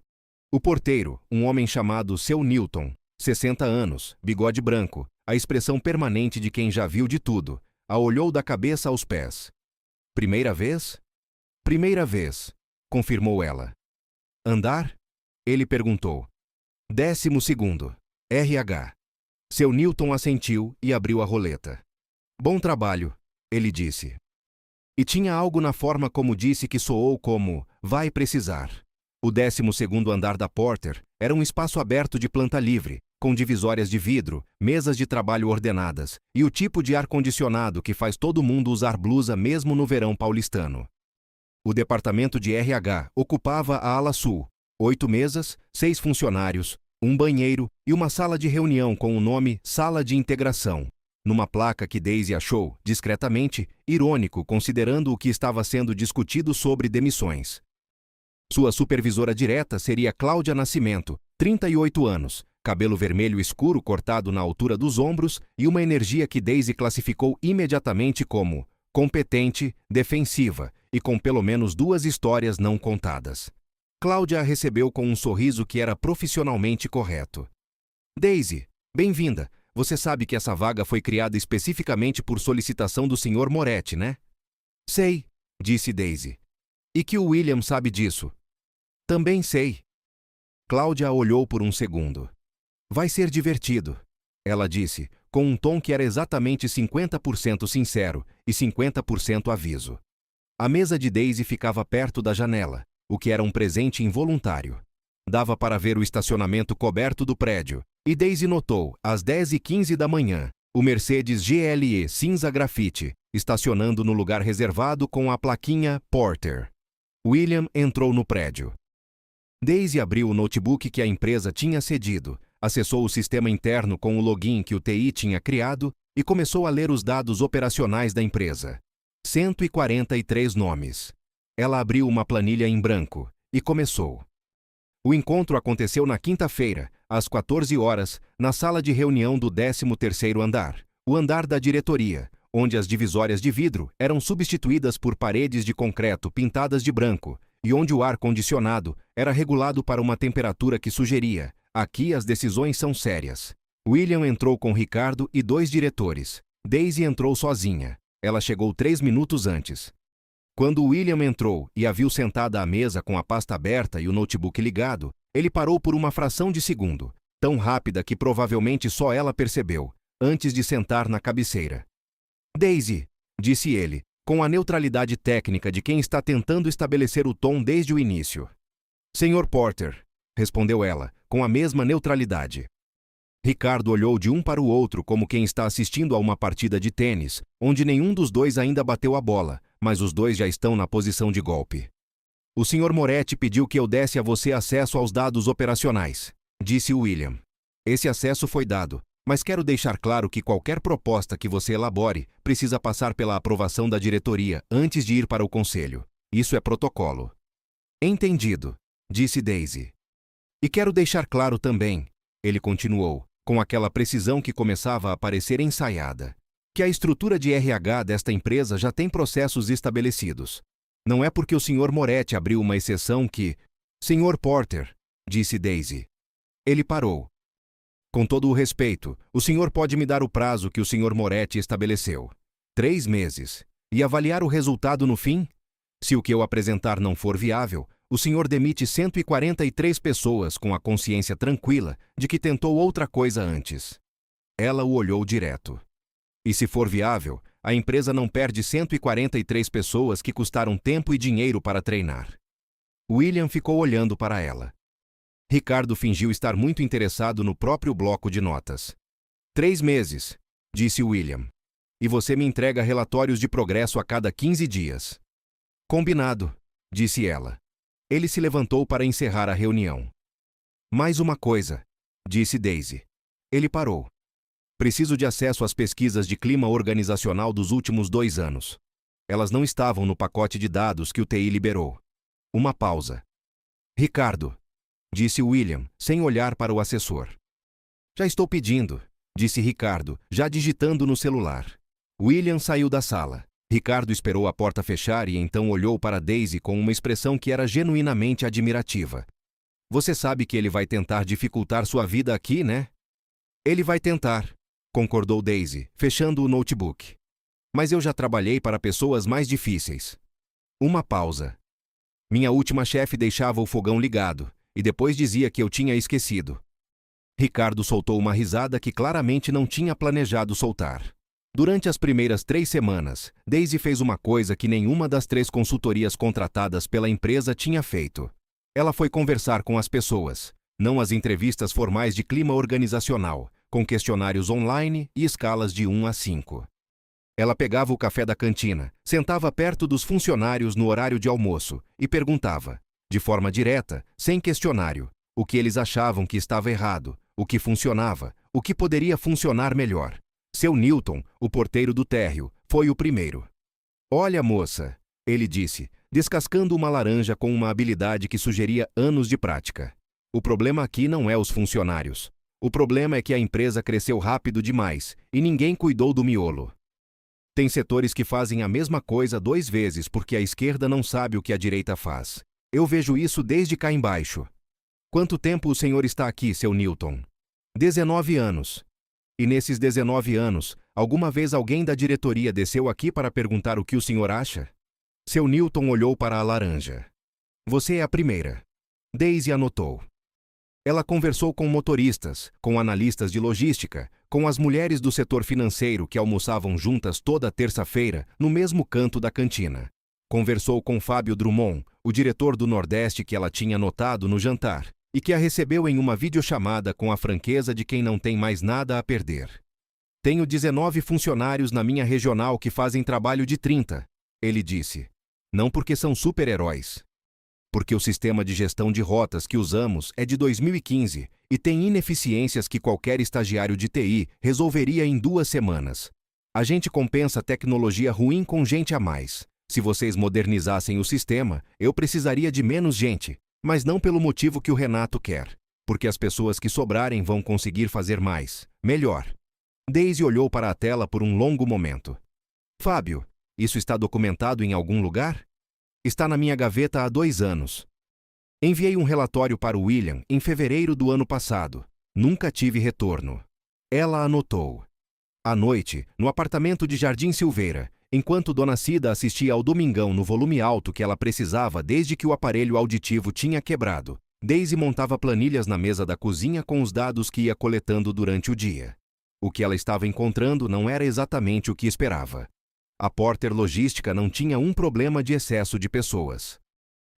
O porteiro, um homem chamado Seu Newton, 60 anos, bigode branco, a expressão permanente de quem já viu de tudo, a olhou da cabeça aos pés. Primeira vez? Primeira vez, confirmou ela. Andar? Ele perguntou. 12º. RH. Seu Newton assentiu e abriu a roleta. Bom trabalho, ele disse. E tinha algo na forma como disse que soou como vai precisar. O 12º andar da Porter era um espaço aberto de planta livre, com divisórias de vidro, mesas de trabalho ordenadas e o tipo de ar-condicionado que faz todo mundo usar blusa mesmo no verão paulistano. O departamento de RH ocupava a ala sul, 8 mesas, 6 funcionários, um banheiro e uma sala de reunião com o nome Sala de Integração, numa placa que Daisy achou, discretamente, irônico considerando o que estava sendo discutido sobre demissões. Sua supervisora direta seria Cláudia Nascimento, 38 anos, cabelo vermelho escuro cortado na altura dos ombros e uma energia que Daisy classificou imediatamente como competente, defensiva e com pelo menos 2 histórias não contadas. Cláudia a recebeu com um sorriso que era profissionalmente correto. Daisy, bem-vinda. Você sabe que essa vaga foi criada especificamente por solicitação do Sr. Moretti, né? Sei, disse Daisy. E que o William sabe disso? Também sei. Cláudia olhou por um segundo. Vai ser divertido, ela disse, com um tom que era exatamente 50% sincero e 50% aviso. A mesa de Daisy ficava perto da janela, o que era um presente involuntário. Dava para ver o estacionamento coberto do prédio, e Daisy notou, às 10h15 da manhã, o Mercedes GLE cinza grafite, estacionando no lugar reservado com a plaquinha Porter. William entrou no prédio. Daisy abriu o notebook que a empresa tinha cedido, acessou o sistema interno com o login que o TI tinha criado e começou a ler os dados operacionais da empresa. 143 nomes. Ela abriu uma planilha em branco e começou. O encontro aconteceu na quinta-feira, às 14 horas, na sala de reunião do 13º andar, o andar da diretoria, onde as divisórias de vidro eram substituídas por paredes de concreto pintadas de branco e onde o ar-condicionado era regulado para uma temperatura que sugeria: aqui as decisões são sérias. William entrou com Ricardo e 2 diretores. Daisy entrou sozinha. Ela chegou 3 minutos antes. Quando William entrou e a viu sentada à mesa com a pasta aberta e o notebook ligado, ele parou por uma fração de segundo, tão rápida que provavelmente só ela percebeu, antes de sentar na cabeceira. Daisy, disse ele, com a neutralidade técnica de quem está tentando estabelecer o tom desde o início. Sr. Porter, respondeu ela, com a mesma neutralidade. Ricardo olhou de um para o outro como quem está assistindo a uma partida de tênis, onde nenhum dos dois ainda bateu a bola, mas os dois já estão na posição de golpe. O Sr. Moretti pediu que eu desse a você acesso aos dados operacionais, disse William. Esse acesso foi dado, mas quero deixar claro que qualquer proposta que você elabore precisa passar pela aprovação da diretoria antes de ir para o conselho. Isso é protocolo. Entendido, disse Daisy. E quero deixar claro também, ele continuou, com aquela precisão que começava a parecer ensaiada, que a estrutura de RH desta empresa já tem processos estabelecidos. Não é porque o Sr. Moretti abriu uma exceção que... Sr. Porter, disse Daisy. Ele parou. Com todo o respeito, o senhor pode me dar o prazo que o Sr. Moretti estabeleceu. 3 meses. E avaliar o resultado no fim? Se o que eu apresentar não for viável, o senhor demite 143 pessoas com a consciência tranquila de que tentou outra coisa antes. Ela o olhou direto. E se for viável, a empresa não perde 143 pessoas que custaram tempo e dinheiro para treinar. William ficou olhando para ela. Ricardo fingiu estar muito interessado no próprio bloco de notas. 3 meses, disse William. E você me entrega relatórios de progresso a cada 15 dias. Combinado, disse ela. Ele se levantou para encerrar a reunião. Mais uma coisa, disse Daisy. Ele parou. Preciso de acesso às pesquisas de clima organizacional dos últimos 2 anos. Elas não estavam no pacote de dados que o TI liberou. Uma pausa. Ricardo, disse William, sem olhar para o assessor. Já estou pedindo, disse Ricardo, já digitando no celular. William saiu da sala. Ricardo esperou a porta fechar e então olhou para Daisy com uma expressão que era genuinamente admirativa. Você sabe que ele vai tentar dificultar sua vida aqui, né? Ele vai tentar, concordou Daisy, fechando o notebook. Mas eu já trabalhei para pessoas mais difíceis. Uma pausa. Minha última chefe deixava o fogão ligado, e depois dizia que eu tinha esquecido. Ricardo soltou uma risada que claramente não tinha planejado soltar. Durante as primeiras 3 semanas, Daisy fez uma coisa que nenhuma das 3 consultorias contratadas pela empresa tinha feito. Ela foi conversar com as pessoas, não as entrevistas formais de clima organizacional, com questionários online e escalas de 1 a 5. Ela pegava o café da cantina, sentava perto dos funcionários no horário de almoço e perguntava, de forma direta, sem questionário, o que eles achavam que estava errado, o que funcionava, o que poderia funcionar melhor. Seu Newton, o porteiro do térreo, foi o primeiro. Olha, moça, ele disse, descascando uma laranja com uma habilidade que sugeria anos de prática. O problema aqui não é os funcionários. O problema é que a empresa cresceu rápido demais e ninguém cuidou do miolo. Tem setores que fazem a mesma coisa 2 vezes porque a esquerda não sabe o que a direita faz. Eu vejo isso desde cá embaixo. Quanto tempo o senhor está aqui, seu Newton? 19 anos. E nesses 19 anos, alguma vez alguém da diretoria desceu aqui para perguntar o que o senhor acha? Seu Newton olhou para a laranja. Você é a primeira. Daisy anotou. Ela conversou com motoristas, com analistas de logística, com as mulheres do setor financeiro que almoçavam juntas toda terça-feira no mesmo canto da cantina. Conversou com Fábio Drummond, o diretor do Nordeste que ela tinha notado no jantar, e que a recebeu em uma videochamada com a franqueza de quem não tem mais nada a perder. Tenho 19 funcionários na minha regional que fazem trabalho de 30, ele disse. Não porque são super-heróis. Porque o sistema de gestão de rotas que usamos é de 2015 e tem ineficiências que qualquer estagiário de TI resolveria em 2 semanas. A gente compensa tecnologia ruim com gente a mais. Se vocês modernizassem o sistema, eu precisaria de menos gente, mas não pelo motivo que o Renato quer, porque as pessoas que sobrarem vão conseguir fazer mais, melhor. Daisy olhou para a tela por um longo momento. Fábio, isso está documentado em algum lugar? Está na minha gaveta há 2 anos. Enviei um relatório para o William em fevereiro do ano passado. Nunca tive retorno. Ela anotou. À noite, no apartamento de Jardim Silveira, enquanto Dona Cida assistia ao Domingão no volume alto que ela precisava desde que o aparelho auditivo tinha quebrado, Daisy montava planilhas na mesa da cozinha com os dados que ia coletando durante o dia. O que ela estava encontrando não era exatamente o que esperava. A Porter Logística não tinha um problema de excesso de pessoas.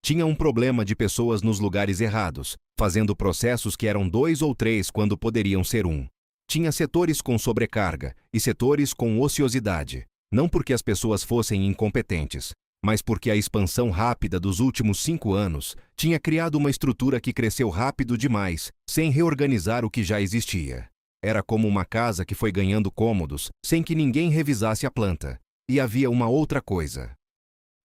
Tinha um problema de pessoas nos lugares errados, fazendo processos que eram 2 ou 3 quando poderiam ser 1. Tinha setores com sobrecarga e setores com ociosidade, não porque as pessoas fossem incompetentes, mas porque a expansão rápida dos últimos 5 anos tinha criado uma estrutura que cresceu rápido demais, sem reorganizar o que já existia. Era como uma casa que foi ganhando cômodos, sem que ninguém revisasse a planta. E havia uma outra coisa.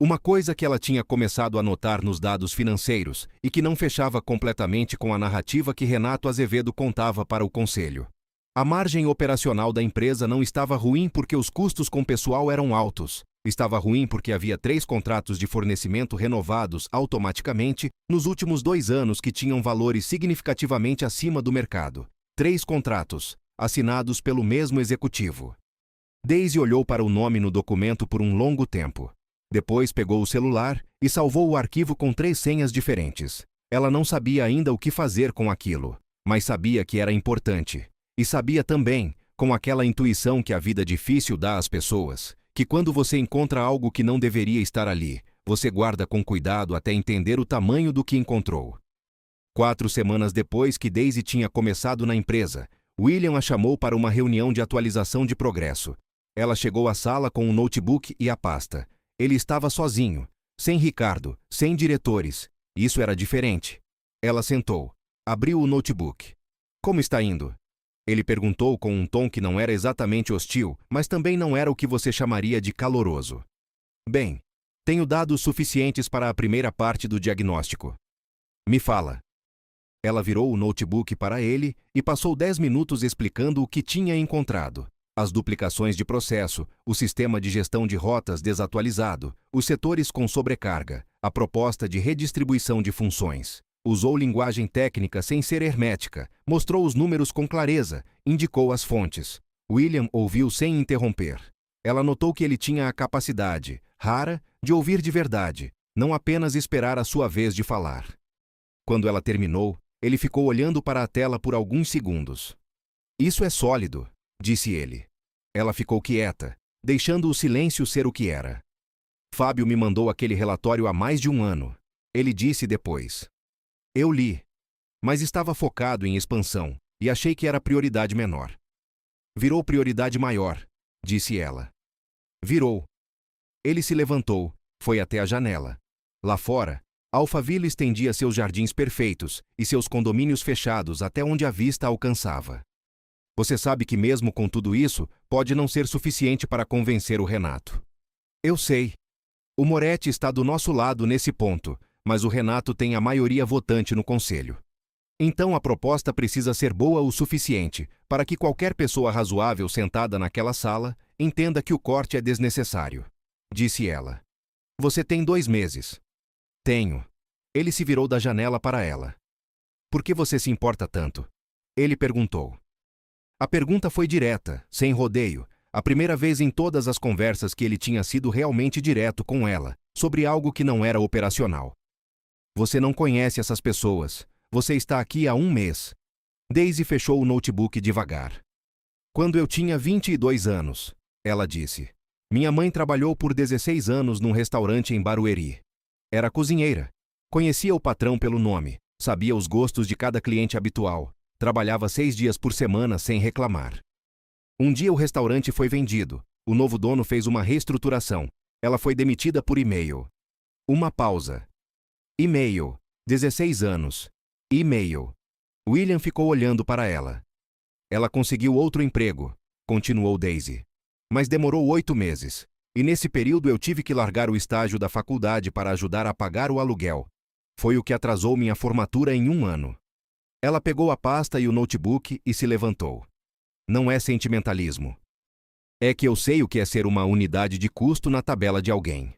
Uma coisa que ela tinha começado a notar nos dados financeiros e que não fechava completamente com a narrativa que Renato Azevedo contava para o conselho. A margem operacional da empresa não estava ruim porque os custos com pessoal eram altos. Estava ruim porque havia 3 contratos de fornecimento renovados automaticamente nos últimos 2 anos que tinham valores significativamente acima do mercado. 3 contratos, assinados pelo mesmo executivo. Daisy olhou para o nome no documento por um longo tempo. Depois pegou o celular e salvou o arquivo com 3 senhas diferentes. Ela não sabia ainda o que fazer com aquilo, mas sabia que era importante. E sabia também, com aquela intuição que a vida difícil dá às pessoas, que quando você encontra algo que não deveria estar ali, você guarda com cuidado até entender o tamanho do que encontrou. 4 semanas depois que Daisy tinha começado na empresa, William a chamou para uma reunião de atualização de progresso. Ela chegou à sala com um notebook e a pasta. Ele estava sozinho, sem Ricardo, sem diretores. Isso era diferente. Ela sentou, abriu o notebook. Como está indo? Ele perguntou com um tom que não era exatamente hostil, mas também não era o que você chamaria de caloroso. Bem, tenho dados suficientes para a primeira parte do diagnóstico. Me fala. Ela virou o notebook para ele e passou 10 minutos explicando o que tinha encontrado. As duplicações de processo, o sistema de gestão de rotas desatualizado, os setores com sobrecarga, a proposta de redistribuição de funções. Usou linguagem técnica sem ser hermética, mostrou os números com clareza, indicou as fontes. William ouviu sem interromper. Ela notou que ele tinha a capacidade, rara, de ouvir de verdade, não apenas esperar a sua vez de falar. Quando ela terminou, ele ficou olhando para a tela por alguns segundos. Isso é sólido, disse ele. Ela ficou quieta, deixando o silêncio ser o que era. Fábio me mandou aquele relatório há mais de um ano. Ele disse depois. Eu li. Mas estava focado em expansão, e achei que era prioridade menor. Virou prioridade maior, disse ela. Virou. Ele se levantou, foi até a janela. Lá fora, Alphaville estendia seus jardins perfeitos e seus condomínios fechados até onde a vista alcançava. Você sabe que mesmo com tudo isso, pode não ser suficiente para convencer o Renato. Eu sei. O Moretti está do nosso lado nesse ponto, mas o Renato tem a maioria votante no conselho. Então a proposta precisa ser boa o suficiente para que qualquer pessoa razoável sentada naquela sala entenda que o corte é desnecessário, disse ela. Você tem 2 meses. Tenho. Ele se virou da janela para ela. Por que você se importa tanto? Ele perguntou. A pergunta foi direta, sem rodeio, a primeira vez em todas as conversas que ele tinha sido realmente direto com ela, sobre algo que não era operacional. Você não conhece essas pessoas. Você está aqui há 1 mês. Daisy fechou o notebook devagar. Quando eu tinha 22 anos, ela disse. Minha mãe trabalhou por 16 anos num restaurante em Barueri. Era cozinheira. Conhecia o patrão pelo nome, sabia os gostos de cada cliente habitual. Trabalhava 6 dias por semana sem reclamar. Um dia o restaurante foi vendido. O novo dono fez uma reestruturação. Ela foi demitida por e-mail. Uma pausa. E-mail. 16 anos. E-mail. William ficou olhando para ela. Ela conseguiu outro emprego, continuou Daisy. Mas demorou 8 meses. E nesse período eu tive que largar o estágio da faculdade para ajudar a pagar o aluguel. Foi o que atrasou minha formatura em 1 ano. Ela pegou a pasta e o notebook e se levantou. Não é sentimentalismo. É que eu sei o que é ser uma unidade de custo na tabela de alguém.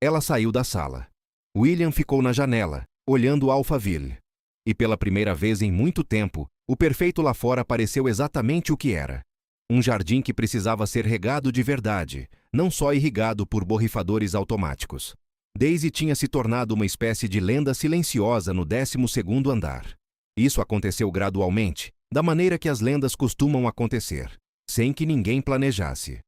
Ela saiu da sala. William ficou na janela, olhando Alphaville. E pela primeira vez em muito tempo, o perfeito lá fora pareceu exatamente o que era. Um jardim que precisava ser regado de verdade, não só irrigado por borrifadores automáticos. Daisy tinha se tornado uma espécie de lenda silenciosa no 12º andar. Isso aconteceu gradualmente, da maneira que as lendas costumam acontecer, sem que ninguém planejasse.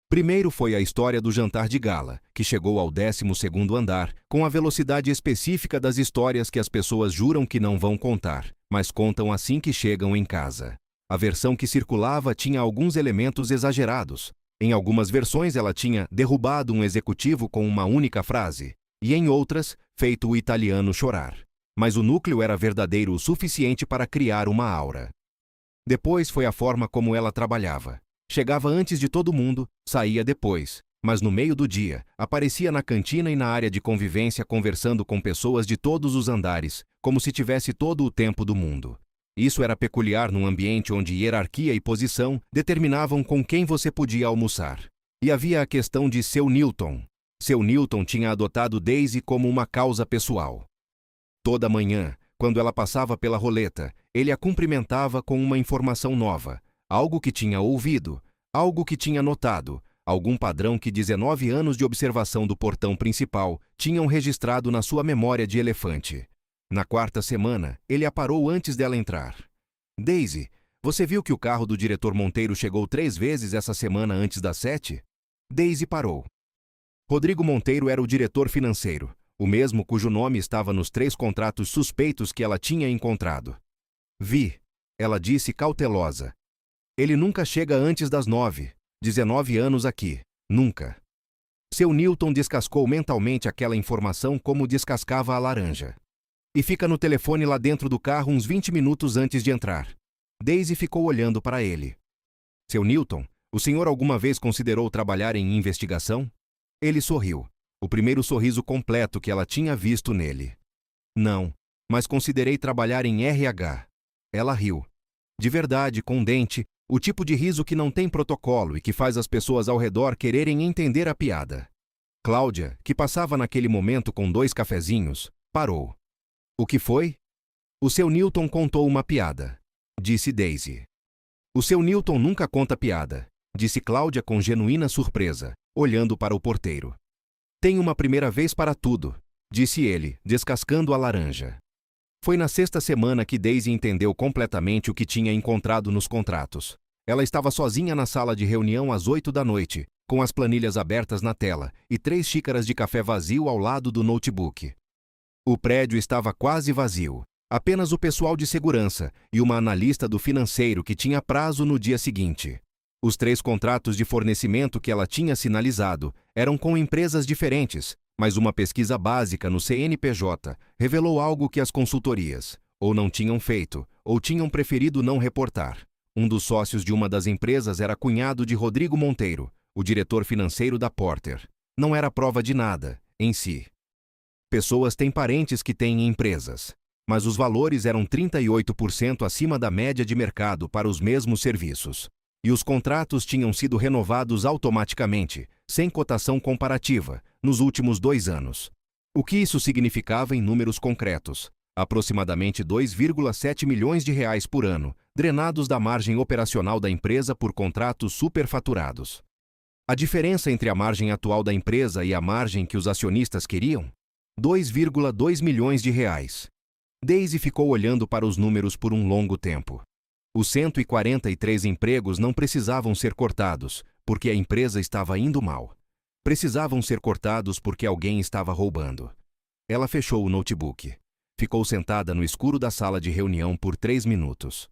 Primeiro foi a história do jantar de gala, que chegou ao 12º andar, com a velocidade específica das histórias que as pessoas juram que não vão contar, mas contam assim que chegam em casa. A versão que circulava tinha alguns elementos exagerados. Em algumas versões ela tinha derrubado um executivo com uma única frase, e em outras, feito o italiano chorar. Mas o núcleo era verdadeiro o suficiente para criar uma aura. Depois foi a forma como ela trabalhava. Chegava antes de todo mundo, saía depois, mas no meio do dia, aparecia na cantina e na área de convivência conversando com pessoas de todos os andares, como se tivesse todo o tempo do mundo. Isso era peculiar num ambiente onde hierarquia e posição determinavam com quem você podia almoçar. E havia a questão de Seu Newton. Seu Newton tinha adotado Daisy como uma causa pessoal. Toda manhã, quando ela passava pela roleta, ele a cumprimentava com uma informação nova, algo que tinha ouvido, algo que tinha notado, algum padrão que 19 anos de observação do portão principal tinham registrado na sua memória de elefante. Na 4ª semana, ele a parou antes dela entrar. Daisy, você viu que o carro do diretor Monteiro chegou 3 vezes essa semana antes das 7? Daisy parou. Rodrigo Monteiro era o diretor financeiro, o mesmo cujo nome estava nos 3 contratos suspeitos que ela tinha encontrado. Vi, ela disse cautelosa. Ele nunca chega antes das 9, 19 anos aqui, nunca. Seu Newton descascou mentalmente aquela informação como descascava a laranja. E fica no telefone lá dentro do carro uns 20 minutos antes de entrar. Daisy ficou olhando para ele. Seu Newton, o senhor alguma vez considerou trabalhar em investigação? Ele sorriu. O primeiro sorriso completo que ela tinha visto nele. Não, mas considerei trabalhar em RH. Ela riu. De verdade, com um dente, O tipo de riso que não tem protocolo e que faz as pessoas ao redor quererem entender a piada. Cláudia, que passava naquele momento com 2 cafezinhos, parou. O que foi? O seu Newton contou uma piada, disse Daisy. O seu Newton nunca conta piada, disse Cláudia com genuína surpresa, olhando para o porteiro. Tem uma primeira vez para tudo, disse ele, descascando a laranja. Foi na 6ª semana que Daisy entendeu completamente o que tinha encontrado nos contratos. Ela estava sozinha na sala de reunião às 8 da noite, com as planilhas abertas na tela e 3 xícaras de café vazio ao lado do notebook. O prédio estava quase vazio. Apenas o pessoal de segurança e uma analista do financeiro que tinha prazo no dia seguinte. Os 3 contratos de fornecimento que ela tinha sinalizado eram com empresas diferentes, mas uma pesquisa básica no CNPJ revelou algo que as consultorias ou não tinham feito ou tinham preferido não reportar. Um dos sócios de uma das empresas era cunhado de Rodrigo Monteiro, o diretor financeiro da Porter. Não era prova de nada, em si. Pessoas têm parentes que têm empresas, mas os valores eram 38% acima da média de mercado para os mesmos serviços. E os contratos tinham sido renovados automaticamente, sem cotação comparativa, nos últimos 2 anos. O que isso significava em números concretos? Aproximadamente 2,7 milhões de reais por ano, drenados da margem operacional da empresa por contratos superfaturados. A diferença entre a margem atual da empresa e a margem que os acionistas queriam? 2,2 milhões de reais. Daisy ficou olhando para os números por um longo tempo. Os 143 empregos não precisavam ser cortados, porque a empresa estava indo mal. Precisavam ser cortados porque alguém estava roubando. Ela fechou o notebook. Ficou sentada no escuro da sala de reunião por 3 minutos.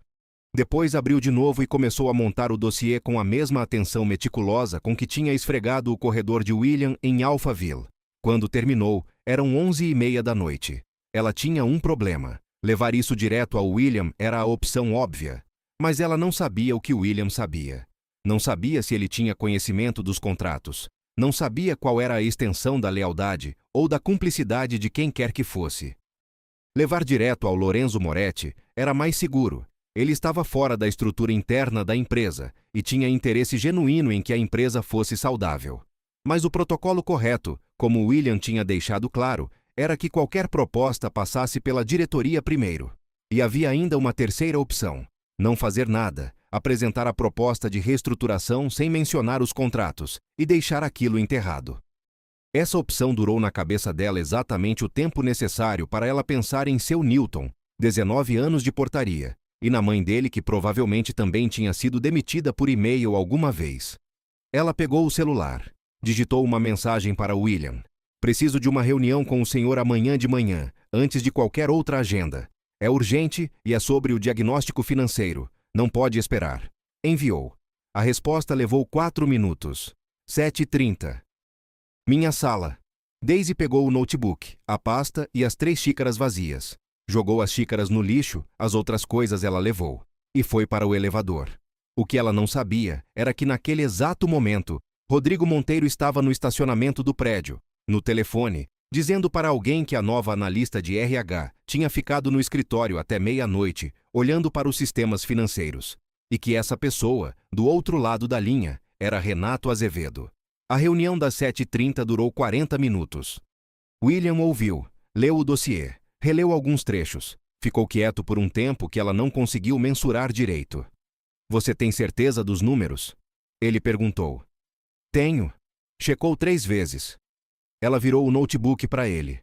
Depois abriu de novo e começou a montar o dossiê com a mesma atenção meticulosa com que tinha esfregado o corredor de William em Alphaville. Quando terminou, eram 11h30 da noite. Ela tinha um problema. Levar isso direto ao William era a opção óbvia. Mas ela não sabia o que William sabia. Não sabia se ele tinha conhecimento dos contratos. Não sabia qual era a extensão da lealdade ou da cumplicidade de quem quer que fosse. Levar direto ao Lorenzo Moretti era mais seguro. Ele estava fora da estrutura interna da empresa e tinha interesse genuíno em que a empresa fosse saudável. Mas o protocolo correto, como William tinha deixado claro, era que qualquer proposta passasse pela diretoria primeiro. E havia ainda uma terceira opção: não fazer nada, apresentar a proposta de reestruturação sem mencionar os contratos e deixar aquilo enterrado. Essa opção durou na cabeça dela exatamente o tempo necessário para ela pensar em seu Newton, 19 anos de portaria, e na mãe dele que provavelmente também tinha sido demitida por e-mail alguma vez. Ela pegou o celular, digitou uma mensagem para William. Preciso de uma reunião com o senhor amanhã de manhã, antes de qualquer outra agenda. É urgente e é sobre o diagnóstico financeiro. Não pode esperar. Enviou. A resposta levou 4 minutos. 7h30. Minha sala. Daisy pegou o notebook, a pasta e as 3 xícaras vazias. Jogou as xícaras no lixo, as outras coisas ela levou. E foi para o elevador. O que ela não sabia era que naquele exato momento, Rodrigo Monteiro estava no estacionamento do prédio, no telefone, dizendo para alguém que a nova analista de RH tinha ficado no escritório até meia-noite, olhando para os sistemas financeiros, e que essa pessoa, do outro lado da linha, era Renato Azevedo. A reunião das 7h30 durou 40 minutos. William ouviu, leu o dossiê, releu alguns trechos, ficou quieto por um tempo que ela não conseguiu mensurar direito. Você tem certeza dos números? Ele perguntou. Tenho. Checou 3 vezes. Ela virou o notebook para ele.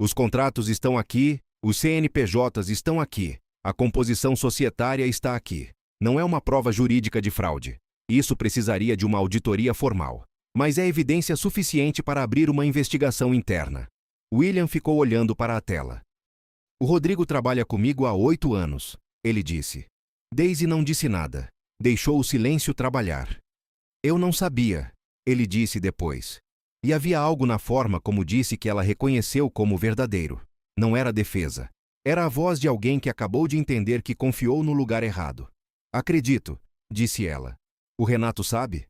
Os contratos estão aqui, os CNPJs estão aqui, a composição societária está aqui. Não é uma prova jurídica de fraude. Isso precisaria de uma auditoria formal. Mas é evidência suficiente para abrir uma investigação interna. William ficou olhando para a tela. O Rodrigo trabalha comigo há 8 anos, ele disse. Daisy não disse nada. Deixou o silêncio trabalhar. Eu não sabia, ele disse depois. E havia algo na forma como disse que ela reconheceu como verdadeiro. Não era defesa. Era a voz de alguém que acabou de entender que confiou no lugar errado. Acredito, disse ela. O Renato sabe?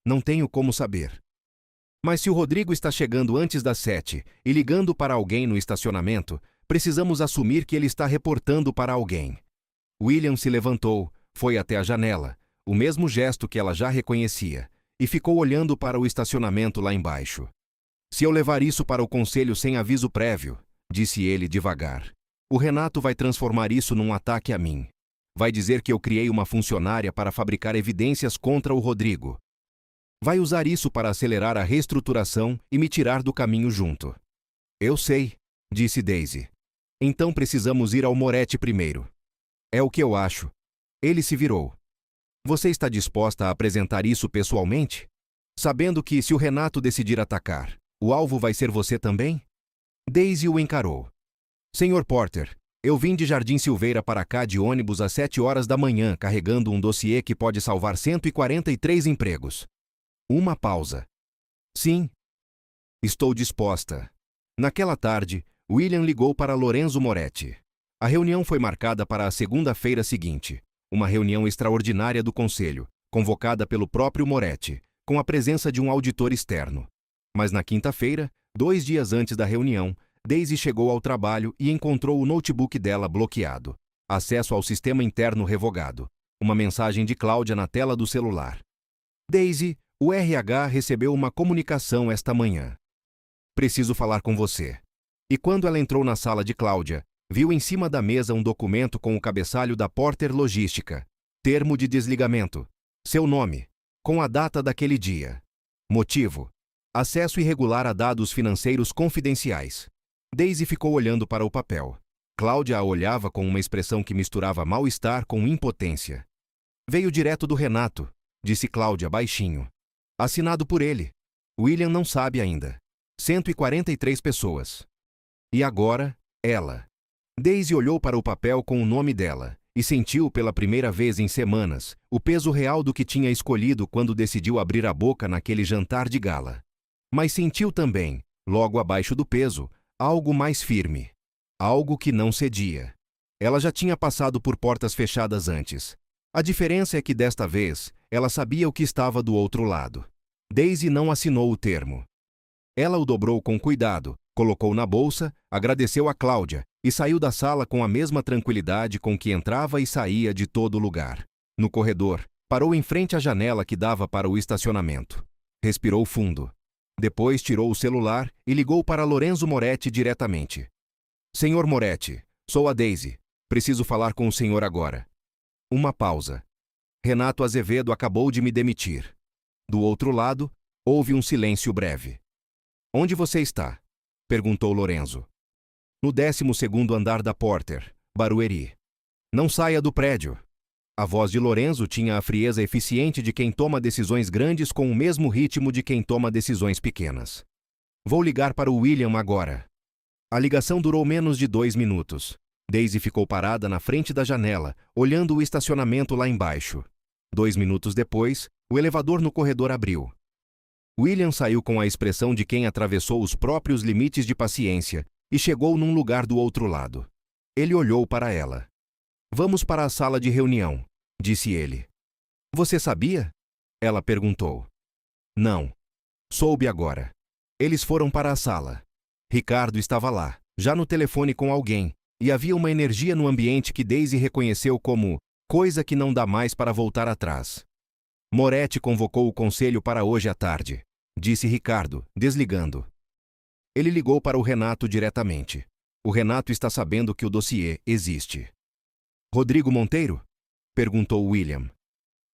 Não tenho como saber. Mas se o Rodrigo está chegando antes das 7 e ligando para alguém no estacionamento, precisamos assumir que ele está reportando para alguém. William se levantou, foi até a janela, o mesmo gesto que ela já reconhecia, e ficou olhando para o estacionamento lá embaixo. Se eu levar isso para o conselho sem aviso prévio, disse ele devagar, o Renato vai transformar isso num ataque a mim. Vai dizer que eu criei uma funcionária para fabricar evidências contra o Rodrigo. Vai usar isso para acelerar a reestruturação e me tirar do caminho junto. Eu sei, disse Daisy. Então precisamos ir ao Moretti primeiro. É o que eu acho. Ele se virou. Você está disposta a apresentar isso pessoalmente? Sabendo que, se o Renato decidir atacar, o alvo vai ser você também? Daisy o encarou. Senhor Porter, eu vim de Jardim Silveira para cá de ônibus às 7 horas da manhã carregando um dossiê que pode salvar 143 empregos. Uma pausa. Sim. Estou disposta. Naquela tarde, William ligou para Lorenzo Moretti. A reunião foi marcada para a segunda-feira seguinte, uma reunião extraordinária do Conselho, convocada pelo próprio Moretti, com a presença de um auditor externo. Mas na quinta-feira, 2 dias antes da reunião, Daisy chegou ao trabalho e encontrou o notebook dela bloqueado, acesso ao sistema interno revogado, uma mensagem de Cláudia na tela do celular. Daisy, o RH recebeu uma comunicação esta manhã. Preciso falar com você. E quando ela entrou na sala de Cláudia, viu em cima da mesa um documento com o cabeçalho da Porter Logística, termo de desligamento, seu nome, com a data daquele dia. Motivo: acesso irregular a dados financeiros confidenciais. Daisy ficou olhando para o papel. Cláudia a olhava com uma expressão que misturava mal-estar com impotência. Veio direto do Renato, disse Cláudia baixinho. Assinado por ele. William não sabe ainda. 143 pessoas. E agora, ela. Daisy olhou para o papel com o nome dela e sentiu pela primeira vez em semanas o peso real do que tinha escolhido quando decidiu abrir a boca naquele jantar de gala. Mas sentiu também, logo abaixo do peso, algo mais firme. Algo que não cedia. Ela já tinha passado por portas fechadas antes. A diferença é que desta vez, ela sabia o que estava do outro lado. Daisy não assinou o termo. Ela o dobrou com cuidado, colocou na bolsa, agradeceu a Cláudia e saiu da sala com a mesma tranquilidade com que entrava e saía de todo lugar. No corredor, parou em frente à janela que dava para o estacionamento. Respirou fundo. Depois tirou o celular e ligou para Lorenzo Moretti diretamente. Senhor Moretti, sou a Daisy. Preciso falar com o senhor agora. Uma pausa. Renato Azevedo acabou de me demitir. Do outro lado, houve um silêncio breve. Onde você está? Perguntou Lorenzo. No 12º andar da Porter, Barueri. Não saia do prédio. A voz de Lorenzo tinha a frieza eficiente de quem toma decisões grandes com o mesmo ritmo de quem toma decisões pequenas. Vou ligar para o William agora. A ligação durou menos de 2 minutos. Daisy ficou parada na frente da janela, olhando o estacionamento lá embaixo. 2 minutos depois, o elevador no corredor abriu. William saiu com a expressão de quem atravessou os próprios limites de paciência e chegou num lugar do outro lado. Ele olhou para ela. Vamos para a sala de reunião, disse ele. Você sabia? Ela perguntou. Não. Soube agora. Eles foram para a sala. Ricardo estava lá, já no telefone com alguém, e havia uma energia no ambiente que Daisy reconheceu como coisa que não dá mais para voltar atrás. Moretti convocou o conselho para hoje à tarde, disse Ricardo, desligando. Ele ligou para o Renato diretamente. O Renato está sabendo que o dossiê existe. Rodrigo Monteiro? Perguntou William.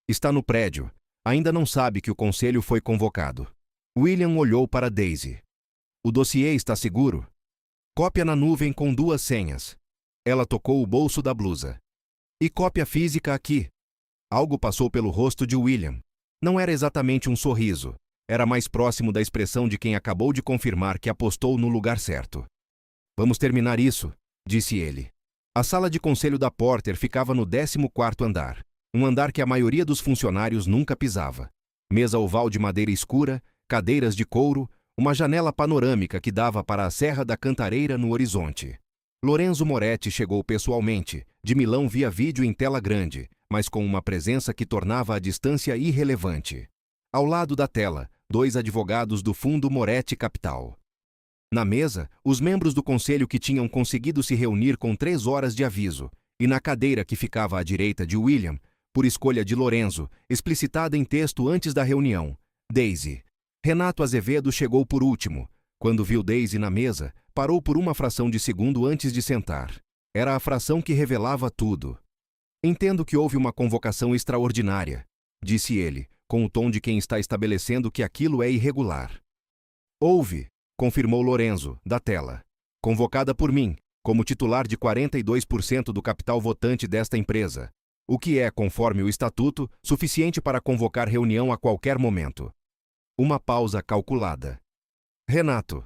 Está no prédio. Ainda não sabe que o conselho foi convocado. William olhou para Daisy. O dossiê está seguro? Cópia na nuvem com 2 senhas. Ela tocou o bolso da blusa. E cópia física aqui. Algo passou pelo rosto de William. Não era exatamente um sorriso. Era mais próximo da expressão de quem acabou de confirmar que apostou no lugar certo. Vamos terminar isso, disse ele. A sala de conselho da Porter ficava no 14º andar, um andar que a maioria dos funcionários nunca pisava. Mesa oval de madeira escura, cadeiras de couro, uma janela panorâmica que dava para a Serra da Cantareira no horizonte. Lorenzo Moretti chegou pessoalmente, de Milão via vídeo em tela grande, mas com uma presença que tornava a distância irrelevante. Ao lado da tela, 2 advogados do fundo Moretti Capital. Na mesa, os membros do conselho que tinham conseguido se reunir com 3 horas de aviso, e na cadeira que ficava à direita de William, por escolha de Lorenzo, explicitada em texto antes da reunião. Daisy. Renato Azevedo chegou por último. Quando viu Daisy na mesa, parou por uma fração de segundo antes de sentar. Era a fração que revelava tudo. Entendo que houve uma convocação extraordinária, disse ele, com o tom de quem está estabelecendo que aquilo é irregular. Houve, confirmou Lorenzo, da tela. Convocada por mim, como titular de 42% do capital votante desta empresa, o que é, conforme o estatuto, suficiente para convocar reunião a qualquer momento. Uma pausa calculada. Renato.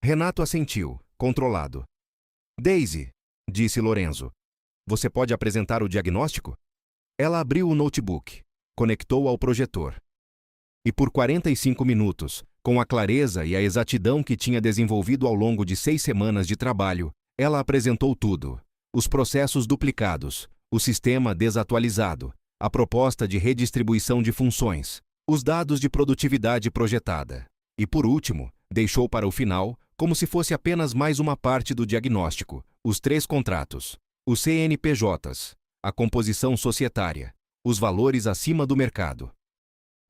Renato assentiu, controlado. Daisy, disse Lorenzo. Você pode apresentar o diagnóstico? Ela abriu o notebook, conectou ao projetor. E por 45 minutos, com a clareza e a exatidão que tinha desenvolvido ao longo de 6 semanas de trabalho, ela apresentou tudo: os processos duplicados, o sistema desatualizado, a proposta de redistribuição de funções, os dados de produtividade projetada. E por último, deixou para o final, como se fosse apenas mais uma parte do diagnóstico, os 3 contratos, os CNPJs, a composição societária, os valores acima do mercado.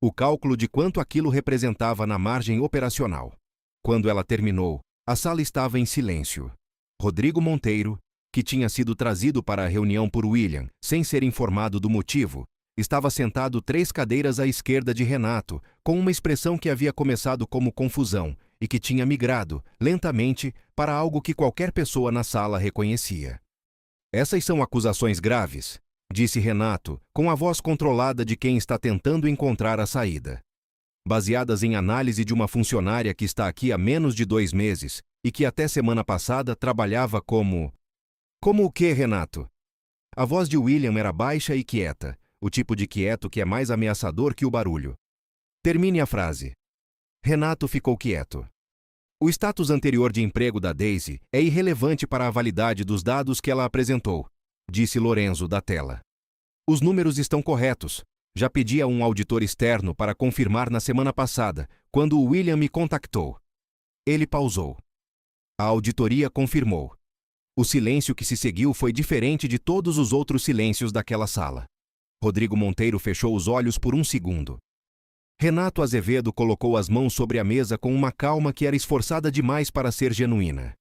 O cálculo de quanto aquilo representava na margem operacional. Quando ela terminou, a sala estava em silêncio. Rodrigo Monteiro, que tinha sido trazido para a reunião por William, sem ser informado do motivo, estava sentado 3 cadeiras à esquerda de Renato, com uma expressão que havia começado como confusão e que tinha migrado, lentamente, para algo que qualquer pessoa na sala reconhecia. Essas são acusações graves, disse Renato, com a voz controlada de quem está tentando encontrar a saída. Baseadas em análise de uma funcionária que está aqui há menos de 2 meses e que até semana passada trabalhava como... Como o quê, Renato? A voz de William era baixa e quieta, o tipo de quieto que é mais ameaçador que o barulho. Termine a frase. Renato ficou quieto. O status anterior de emprego da Daisy é irrelevante para a validade dos dados que ela apresentou, disse Lorenzo da tela. Os números estão corretos. Já pedi a um auditor externo para confirmar na semana passada, quando o William me contactou. Ele pausou. A auditoria confirmou. O silêncio que se seguiu foi diferente de todos os outros silêncios daquela sala. Rodrigo Monteiro fechou os olhos por um segundo. Renato Azevedo colocou as mãos sobre a mesa com uma calma que era esforçada demais para ser genuína.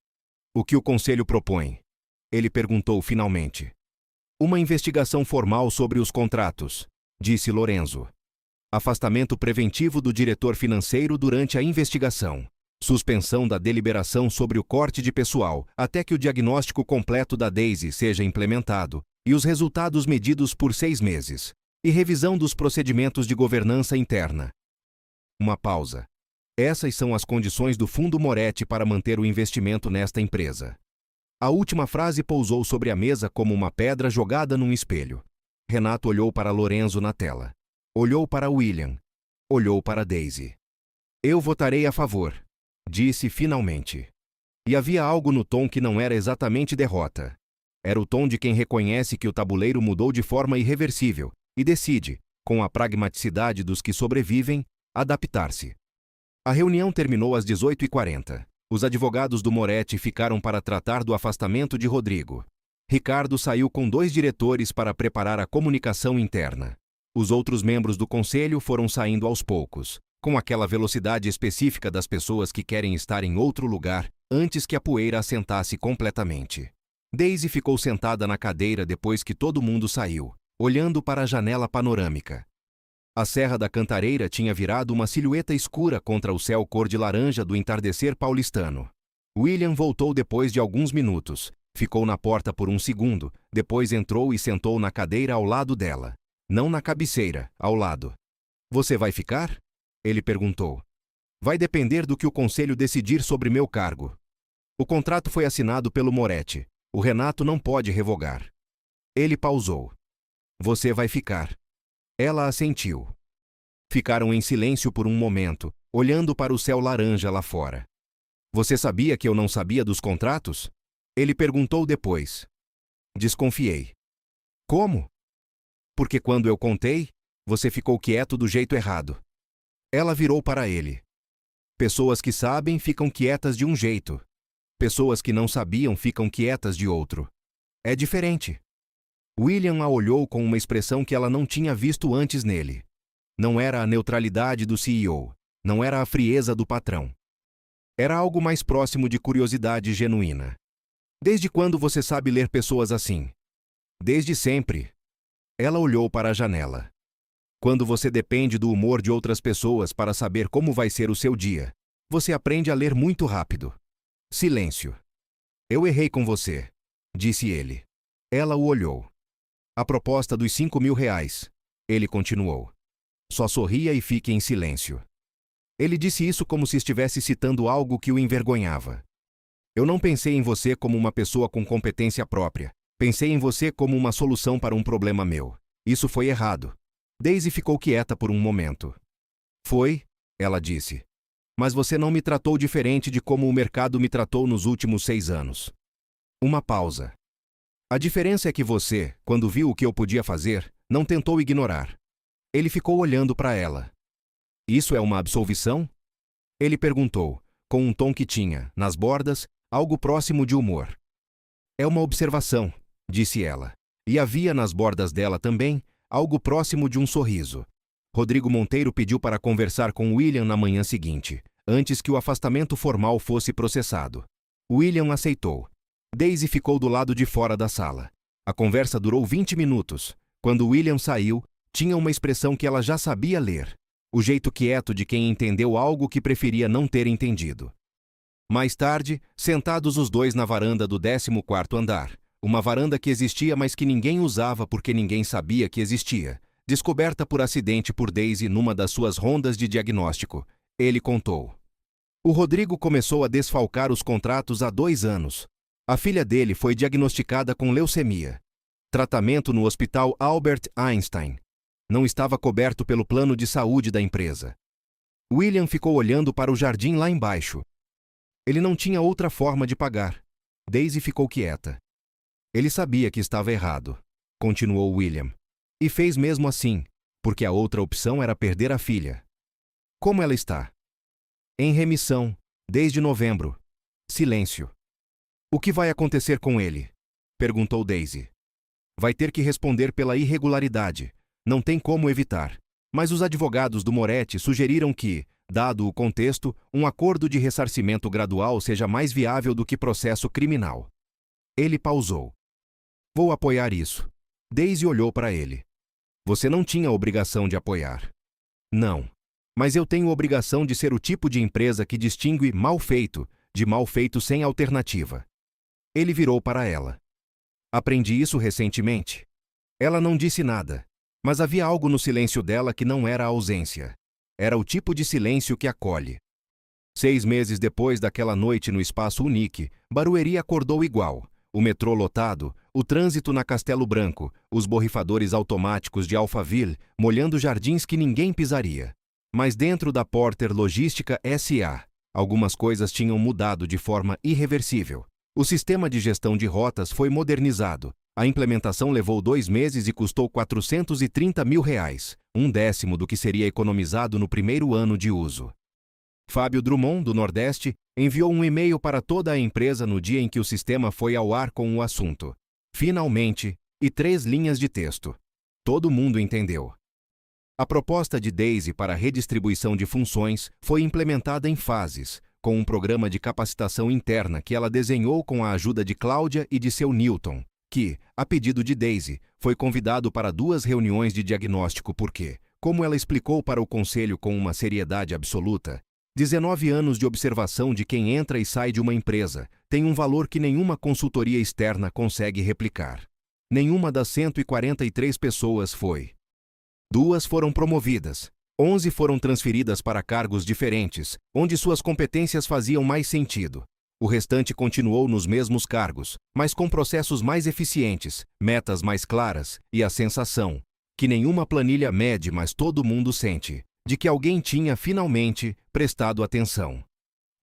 O que o conselho propõe? Ele perguntou finalmente. Uma investigação formal sobre os contratos, disse Lorenzo. Afastamento preventivo do diretor financeiro durante a investigação. Suspensão da deliberação sobre o corte de pessoal até que o diagnóstico completo da Daisy seja implementado e os resultados medidos por 6 meses. E revisão dos procedimentos de governança interna. Uma pausa. Essas são as condições do Fundo Moretti para manter o investimento nesta empresa. A última frase pousou sobre a mesa como uma pedra jogada num espelho. Renato olhou para Lorenzo na tela. Olhou para William. Olhou para Daisy. Eu votarei a favor, disse finalmente. E havia algo no tom que não era exatamente derrota. Era o tom de quem reconhece que o tabuleiro mudou de forma irreversível e decide, com a pragmaticidade dos que sobrevivem, adaptar-se. A reunião terminou às 18h40. Os advogados do Moretti ficaram para tratar do afastamento de Rodrigo. Ricardo saiu com 2 diretores para preparar a comunicação interna. Os outros membros do conselho foram saindo aos poucos, com aquela velocidade específica das pessoas que querem estar em outro lugar antes que a poeira assentasse completamente. Daisy ficou sentada na cadeira depois que todo mundo saiu, olhando para a janela panorâmica. A Serra da Cantareira tinha virado uma silhueta escura contra o céu cor de laranja do entardecer paulistano. William voltou depois de alguns minutos, ficou na porta por um segundo, depois entrou e sentou na cadeira ao lado dela. Não na cabeceira, ao lado. Você vai ficar? Ele perguntou. Vai depender do que o conselho decidir sobre meu cargo. O contrato foi assinado pelo Moretti. O Renato não pode revogar. Ele pausou. Você vai ficar. Ela assentiu. Ficaram em silêncio por um momento, olhando para o céu laranja lá fora. Você sabia que eu não sabia dos contratos? Ele perguntou depois. Desconfiei. Como? Porque quando eu contei, você ficou quieto do jeito errado. Ela virou para ele. Pessoas que sabem ficam quietas de um jeito. Pessoas que não sabiam ficam quietas de outro. É diferente. William a olhou com uma expressão que ela não tinha visto antes nele. Não era a neutralidade do CEO, não era a frieza do patrão. Era algo mais próximo de curiosidade genuína. Desde quando você sabe ler pessoas assim? Desde sempre. Ela olhou para a janela. Quando você depende do humor de outras pessoas para saber como vai ser o seu dia, você aprende a ler muito rápido. Silêncio. Eu errei com você, disse ele. Ela o olhou. A proposta dos 5.000 reais. Ele continuou. Só sorria e fique em silêncio. Ele disse isso como se estivesse citando algo que o envergonhava. Eu não pensei em você como uma pessoa com competência própria. Pensei em você como uma solução para um problema meu. Isso foi errado. Daisy ficou quieta por um momento. Foi, ela disse. Mas você não me tratou diferente de como o mercado me tratou nos últimos 6 anos. Uma pausa. A diferença é que você, quando viu o que eu podia fazer, não tentou ignorar. Ele ficou olhando para ela. Isso é uma absolvição? Ele perguntou, com um tom que tinha, nas bordas, algo próximo de humor. É uma observação, disse ela. E havia nas bordas dela também algo próximo de um sorriso. Rodrigo Monteiro pediu para conversar com William na manhã seguinte, antes que o afastamento formal fosse processado. William aceitou. Daisy ficou do lado de fora da sala. A conversa durou 20 minutos. Quando William saiu, tinha uma expressão que ela já sabia ler. O jeito quieto de quem entendeu algo que preferia não ter entendido. Mais tarde, sentados os dois na varanda do 14º andar, uma varanda que existia mas que ninguém usava porque ninguém sabia que existia, descoberta por acidente por Daisy numa das suas rondas de diagnóstico, ele contou. O Rodrigo começou a desfalcar os contratos há 2 anos. A filha dele foi diagnosticada com leucemia. Tratamento no Hospital Albert Einstein. Não estava coberto pelo plano de saúde da empresa. William ficou olhando para o jardim lá embaixo. Ele não tinha outra forma de pagar. Daisy ficou quieta. Ele sabia que estava errado, continuou William. E fez mesmo assim, porque a outra opção era perder a filha. Como ela está? Em remissão, desde novembro. Silêncio. O que vai acontecer com ele? Perguntou Daisy. Vai ter que responder pela irregularidade. Não tem como evitar. Mas os advogados do Moretti sugeriram que, dado o contexto, um acordo de ressarcimento gradual seja mais viável do que processo criminal. Ele pausou. Vou apoiar isso. Daisy olhou para ele. Você não tinha obrigação de apoiar. Não. Mas eu tenho obrigação de ser o tipo de empresa que distingue mal feito de mal feito sem alternativa. Ele virou para ela. Aprendi isso recentemente. Ela não disse nada, mas havia algo no silêncio dela que não era a ausência. Era o tipo de silêncio que acolhe. 6 meses depois daquela noite no Espaço Unique, Barueri acordou igual. O metrô lotado, o trânsito na Castelo Branco, os borrifadores automáticos de Alphaville, molhando jardins que ninguém pisaria. Mas dentro da Porter Logística S.A., algumas coisas tinham mudado de forma irreversível. O sistema de gestão de rotas foi modernizado. A implementação levou 2 meses e custou R$430 mil, 1/10 do que seria economizado no primeiro ano de uso. Fábio Drummond, do Nordeste, enviou um e-mail para toda a empresa no dia em que o sistema foi ao ar com o assunto. Finalmente, e 3 linhas de texto. Todo mundo entendeu. A proposta de Daisy para a redistribuição de funções foi implementada em fases, com um programa de capacitação interna que ela desenhou com a ajuda de Cláudia e de seu Newton, que, a pedido de Daisy, foi convidado para 2 reuniões de diagnóstico porque, como ela explicou para o conselho com uma seriedade absoluta, 19 anos de observação de quem entra e sai de uma empresa tem um valor que nenhuma consultoria externa consegue replicar. Nenhuma das 143 pessoas foi. 2 foram promovidas. 11 foram transferidas para cargos diferentes, onde suas competências faziam mais sentido. O restante continuou nos mesmos cargos, mas com processos mais eficientes, metas mais claras e a sensação, que nenhuma planilha mede, mas todo mundo sente, de que alguém tinha, finalmente, prestado atenção.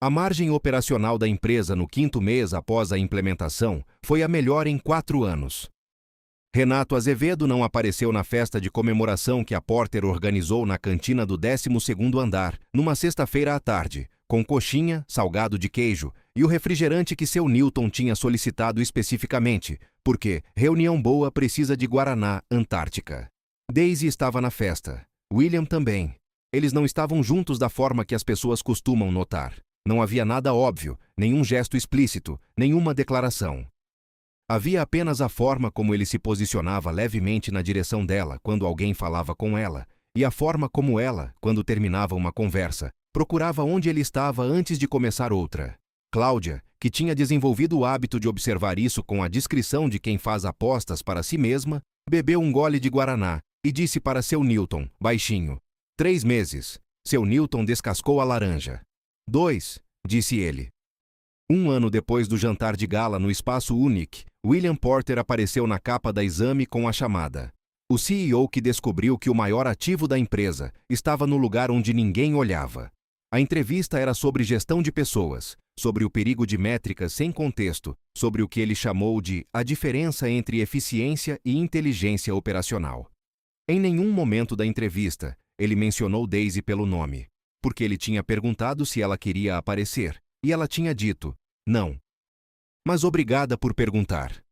A margem operacional da empresa no 5º mês após a implementação foi a melhor em 4 anos. Renato Azevedo não apareceu na festa de comemoração que a Porter organizou na cantina do 12º andar, numa sexta-feira à tarde, com coxinha, salgado de queijo e o refrigerante que seu Newton tinha solicitado especificamente, porque reunião boa precisa de Guaraná Antártica. Daisy estava na festa. William também. Eles não estavam juntos da forma que as pessoas costumam notar. Não havia nada óbvio, nenhum gesto explícito, nenhuma declaração. Havia apenas a forma como ele se posicionava levemente na direção dela quando alguém falava com ela, e a forma como ela, quando terminava uma conversa, procurava onde ele estava antes de começar outra. Cláudia, que tinha desenvolvido o hábito de observar isso com a discrição de quem faz apostas para si mesma, bebeu um gole de guaraná e disse para seu Newton, baixinho: 3 meses. Seu Newton descascou a laranja. 2, disse ele. 1 ano depois do jantar de gala no Espaço Unique, William Porter apareceu na capa da Exame com a chamada. O CEO que descobriu que o maior ativo da empresa estava no lugar onde ninguém olhava. A entrevista era sobre gestão de pessoas, sobre o perigo de métricas sem contexto, sobre o que ele chamou de a diferença entre eficiência e inteligência operacional. Em nenhum momento da entrevista, ele mencionou Daisy pelo nome, porque ele tinha perguntado se ela queria aparecer, e ela tinha dito, não. Mas obrigada por perguntar.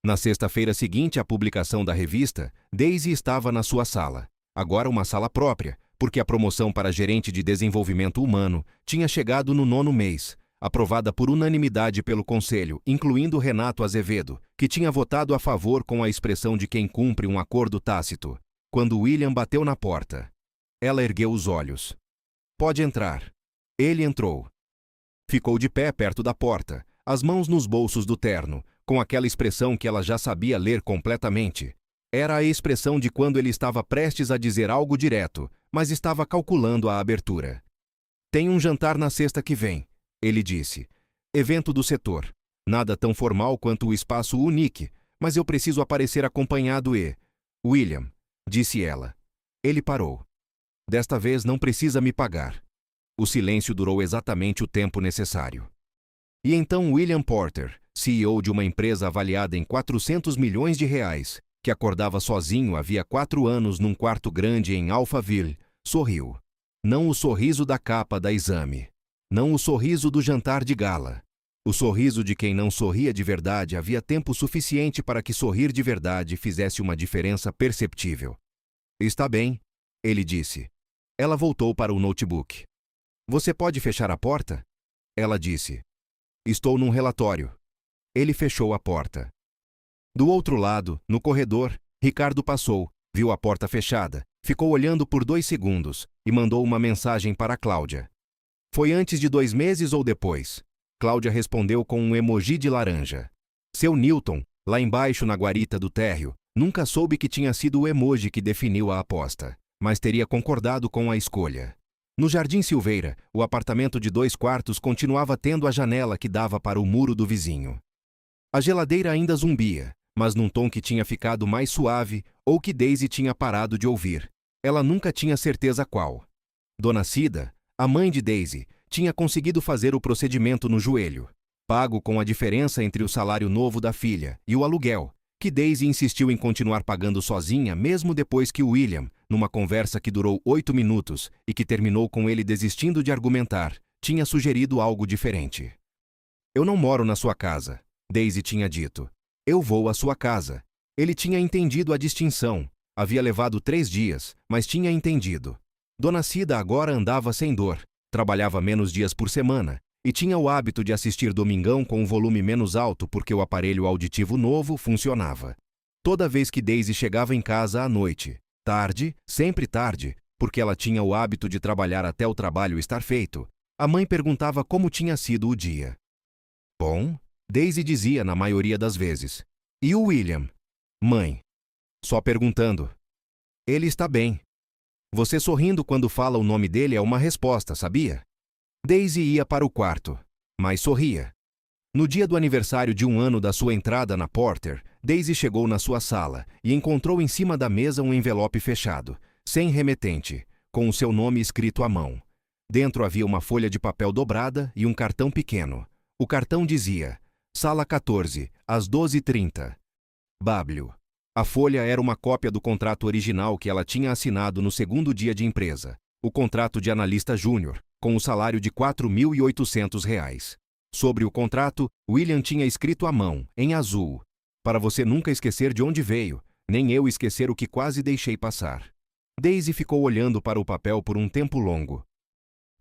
Na sexta-feira seguinte à publicação da revista, Daisy estava na sua sala, agora uma sala própria, porque a promoção para gerente de desenvolvimento humano tinha chegado no 9º mês, aprovada por unanimidade pelo conselho, incluindo Renato Azevedo, que tinha votado a favor com a expressão de quem cumpre um acordo tácito. Quando William bateu na porta, ela ergueu os olhos. Pode entrar. Ele entrou. Ficou de pé perto da porta, as mãos nos bolsos do terno, com aquela expressão que ela já sabia ler completamente. Era a expressão de quando ele estava prestes a dizer algo direto, mas estava calculando a abertura. Tem um jantar na sexta que vem, ele disse. Evento do setor. Nada tão formal quanto o Espaço Unique, mas eu preciso aparecer acompanhado e... William, disse ela. Ele parou. Desta vez não precisa me pagar. O silêncio durou exatamente o tempo necessário. E então William Porter, CEO de uma empresa avaliada em 400 milhões de reais, que acordava sozinho havia 4 anos num quarto grande em Alphaville, sorriu. Não o sorriso da capa da Exame. Não o sorriso do jantar de gala. O sorriso de quem não sorria de verdade havia tempo suficiente para que sorrir de verdade fizesse uma diferença perceptível. Está bem, ele disse. Ela voltou para o notebook. Você pode fechar a porta? Ela disse. Estou num relatório. Ele fechou a porta. Do outro lado, no corredor, Ricardo passou, viu a porta fechada, ficou olhando por 2 segundos e mandou uma mensagem para Cláudia. Foi antes de 2 meses ou depois? Cláudia respondeu com um emoji de laranja. Seu Newton, lá embaixo na guarita do térreo, nunca soube que tinha sido o emoji que definiu a aposta, mas teria concordado com a escolha. No Jardim Silveira, o apartamento de 2 quartos continuava tendo a janela que dava para o muro do vizinho. A geladeira ainda zumbia, mas num tom que tinha ficado mais suave ou que Daisy tinha parado de ouvir. Ela nunca tinha certeza qual. Dona Cida, a mãe de Daisy, tinha conseguido fazer o procedimento no joelho, pago com a diferença entre o salário novo da filha e o aluguel, que Daisy insistiu em continuar pagando sozinha mesmo depois que William, numa conversa que durou 8 minutos e que terminou com ele desistindo de argumentar, tinha sugerido algo diferente. Eu não moro na sua casa, Daisy tinha dito. Eu vou à sua casa. Ele tinha entendido a distinção. Havia levado 3 dias, mas tinha entendido. Dona Cida agora andava sem dor, trabalhava menos dias por semana e tinha o hábito de assistir Domingão com um volume menos alto porque o aparelho auditivo novo funcionava. Toda vez que Daisy chegava em casa à noite, tarde, sempre tarde, porque ela tinha o hábito de trabalhar até o trabalho estar feito, a mãe perguntava como tinha sido o dia. Bom, Daisy dizia na maioria das vezes. E o William? Mãe. Só perguntando. Ele está bem. Você sorrindo quando fala o nome dele é uma resposta, sabia? Daisy ia para o quarto, mas sorria. No dia do aniversário de 1 ano da sua entrada na Porter, Daisy chegou na sua sala e encontrou em cima da mesa um envelope fechado, sem remetente, com o seu nome escrito à mão. Dentro havia uma folha de papel dobrada e um cartão pequeno. O cartão dizia: Sala 14, às 12h30. W. A folha era uma cópia do contrato original que ela tinha assinado no 2º dia de empresa, o contrato de analista júnior, com o salário de R$ 4.800. Sobre o contrato, William tinha escrito à mão, em azul: para você nunca esquecer de onde veio, nem eu esquecer o que quase deixei passar. Daisy ficou olhando para o papel por um tempo longo.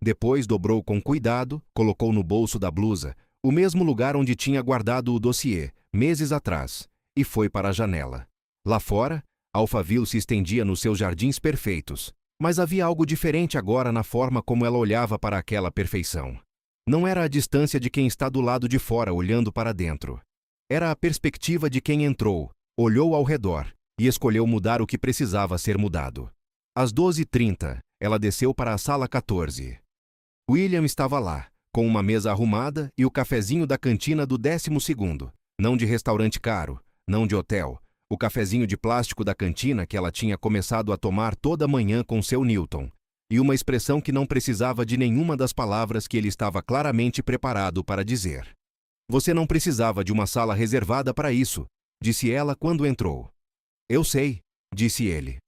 Depois dobrou com cuidado, colocou no bolso da blusa, o mesmo lugar onde tinha guardado o dossiê, meses atrás, e foi para a janela. Lá fora, Alphaville se estendia nos seus jardins perfeitos, mas havia algo diferente agora na forma como ela olhava para aquela perfeição. Não era a distância de quem está do lado de fora olhando para dentro. Era a perspectiva de quem entrou, olhou ao redor e escolheu mudar o que precisava ser mudado. Às 12h30, ela desceu para a sala 14. William estava lá, com uma mesa arrumada e o cafezinho da cantina do 12º, não de restaurante caro, não de hotel, o cafezinho de plástico da cantina que ela tinha começado a tomar toda manhã com seu Newton, e uma expressão que não precisava de nenhuma das palavras que ele estava claramente preparado para dizer. Você não precisava de uma sala reservada para isso, disse ela quando entrou. Eu sei, disse ele.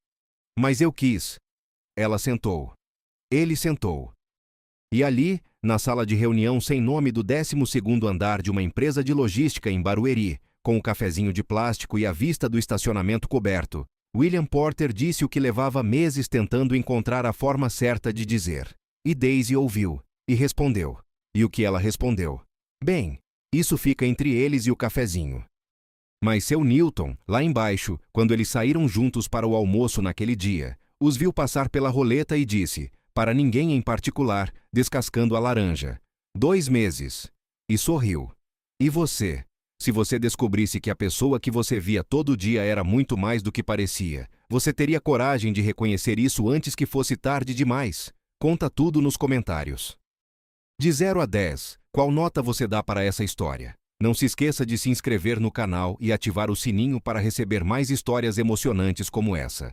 Mas eu quis. Ela sentou. Ele sentou. E ali, na sala de reunião sem nome do 12º andar de uma empresa de logística em Barueri, com o cafezinho de plástico e a vista do estacionamento coberto, William Porter disse o que levava meses tentando encontrar a forma certa de dizer. E Daisy ouviu, e respondeu. E o que ela respondeu? Bem, isso fica entre eles e o cafezinho. Mas seu Newton, lá embaixo, quando eles saíram juntos para o almoço naquele dia, os viu passar pela roleta e disse, para ninguém em particular, descascando a laranja: 2 meses. E sorriu. E você? Se você descobrisse que a pessoa que você via todo dia era muito mais do que parecia, você teria coragem de reconhecer isso antes que fosse tarde demais? Conta tudo nos comentários. De 0 a 10, qual nota você dá para essa história? Não se esqueça de se inscrever no canal e ativar o sininho para receber mais histórias emocionantes como essa.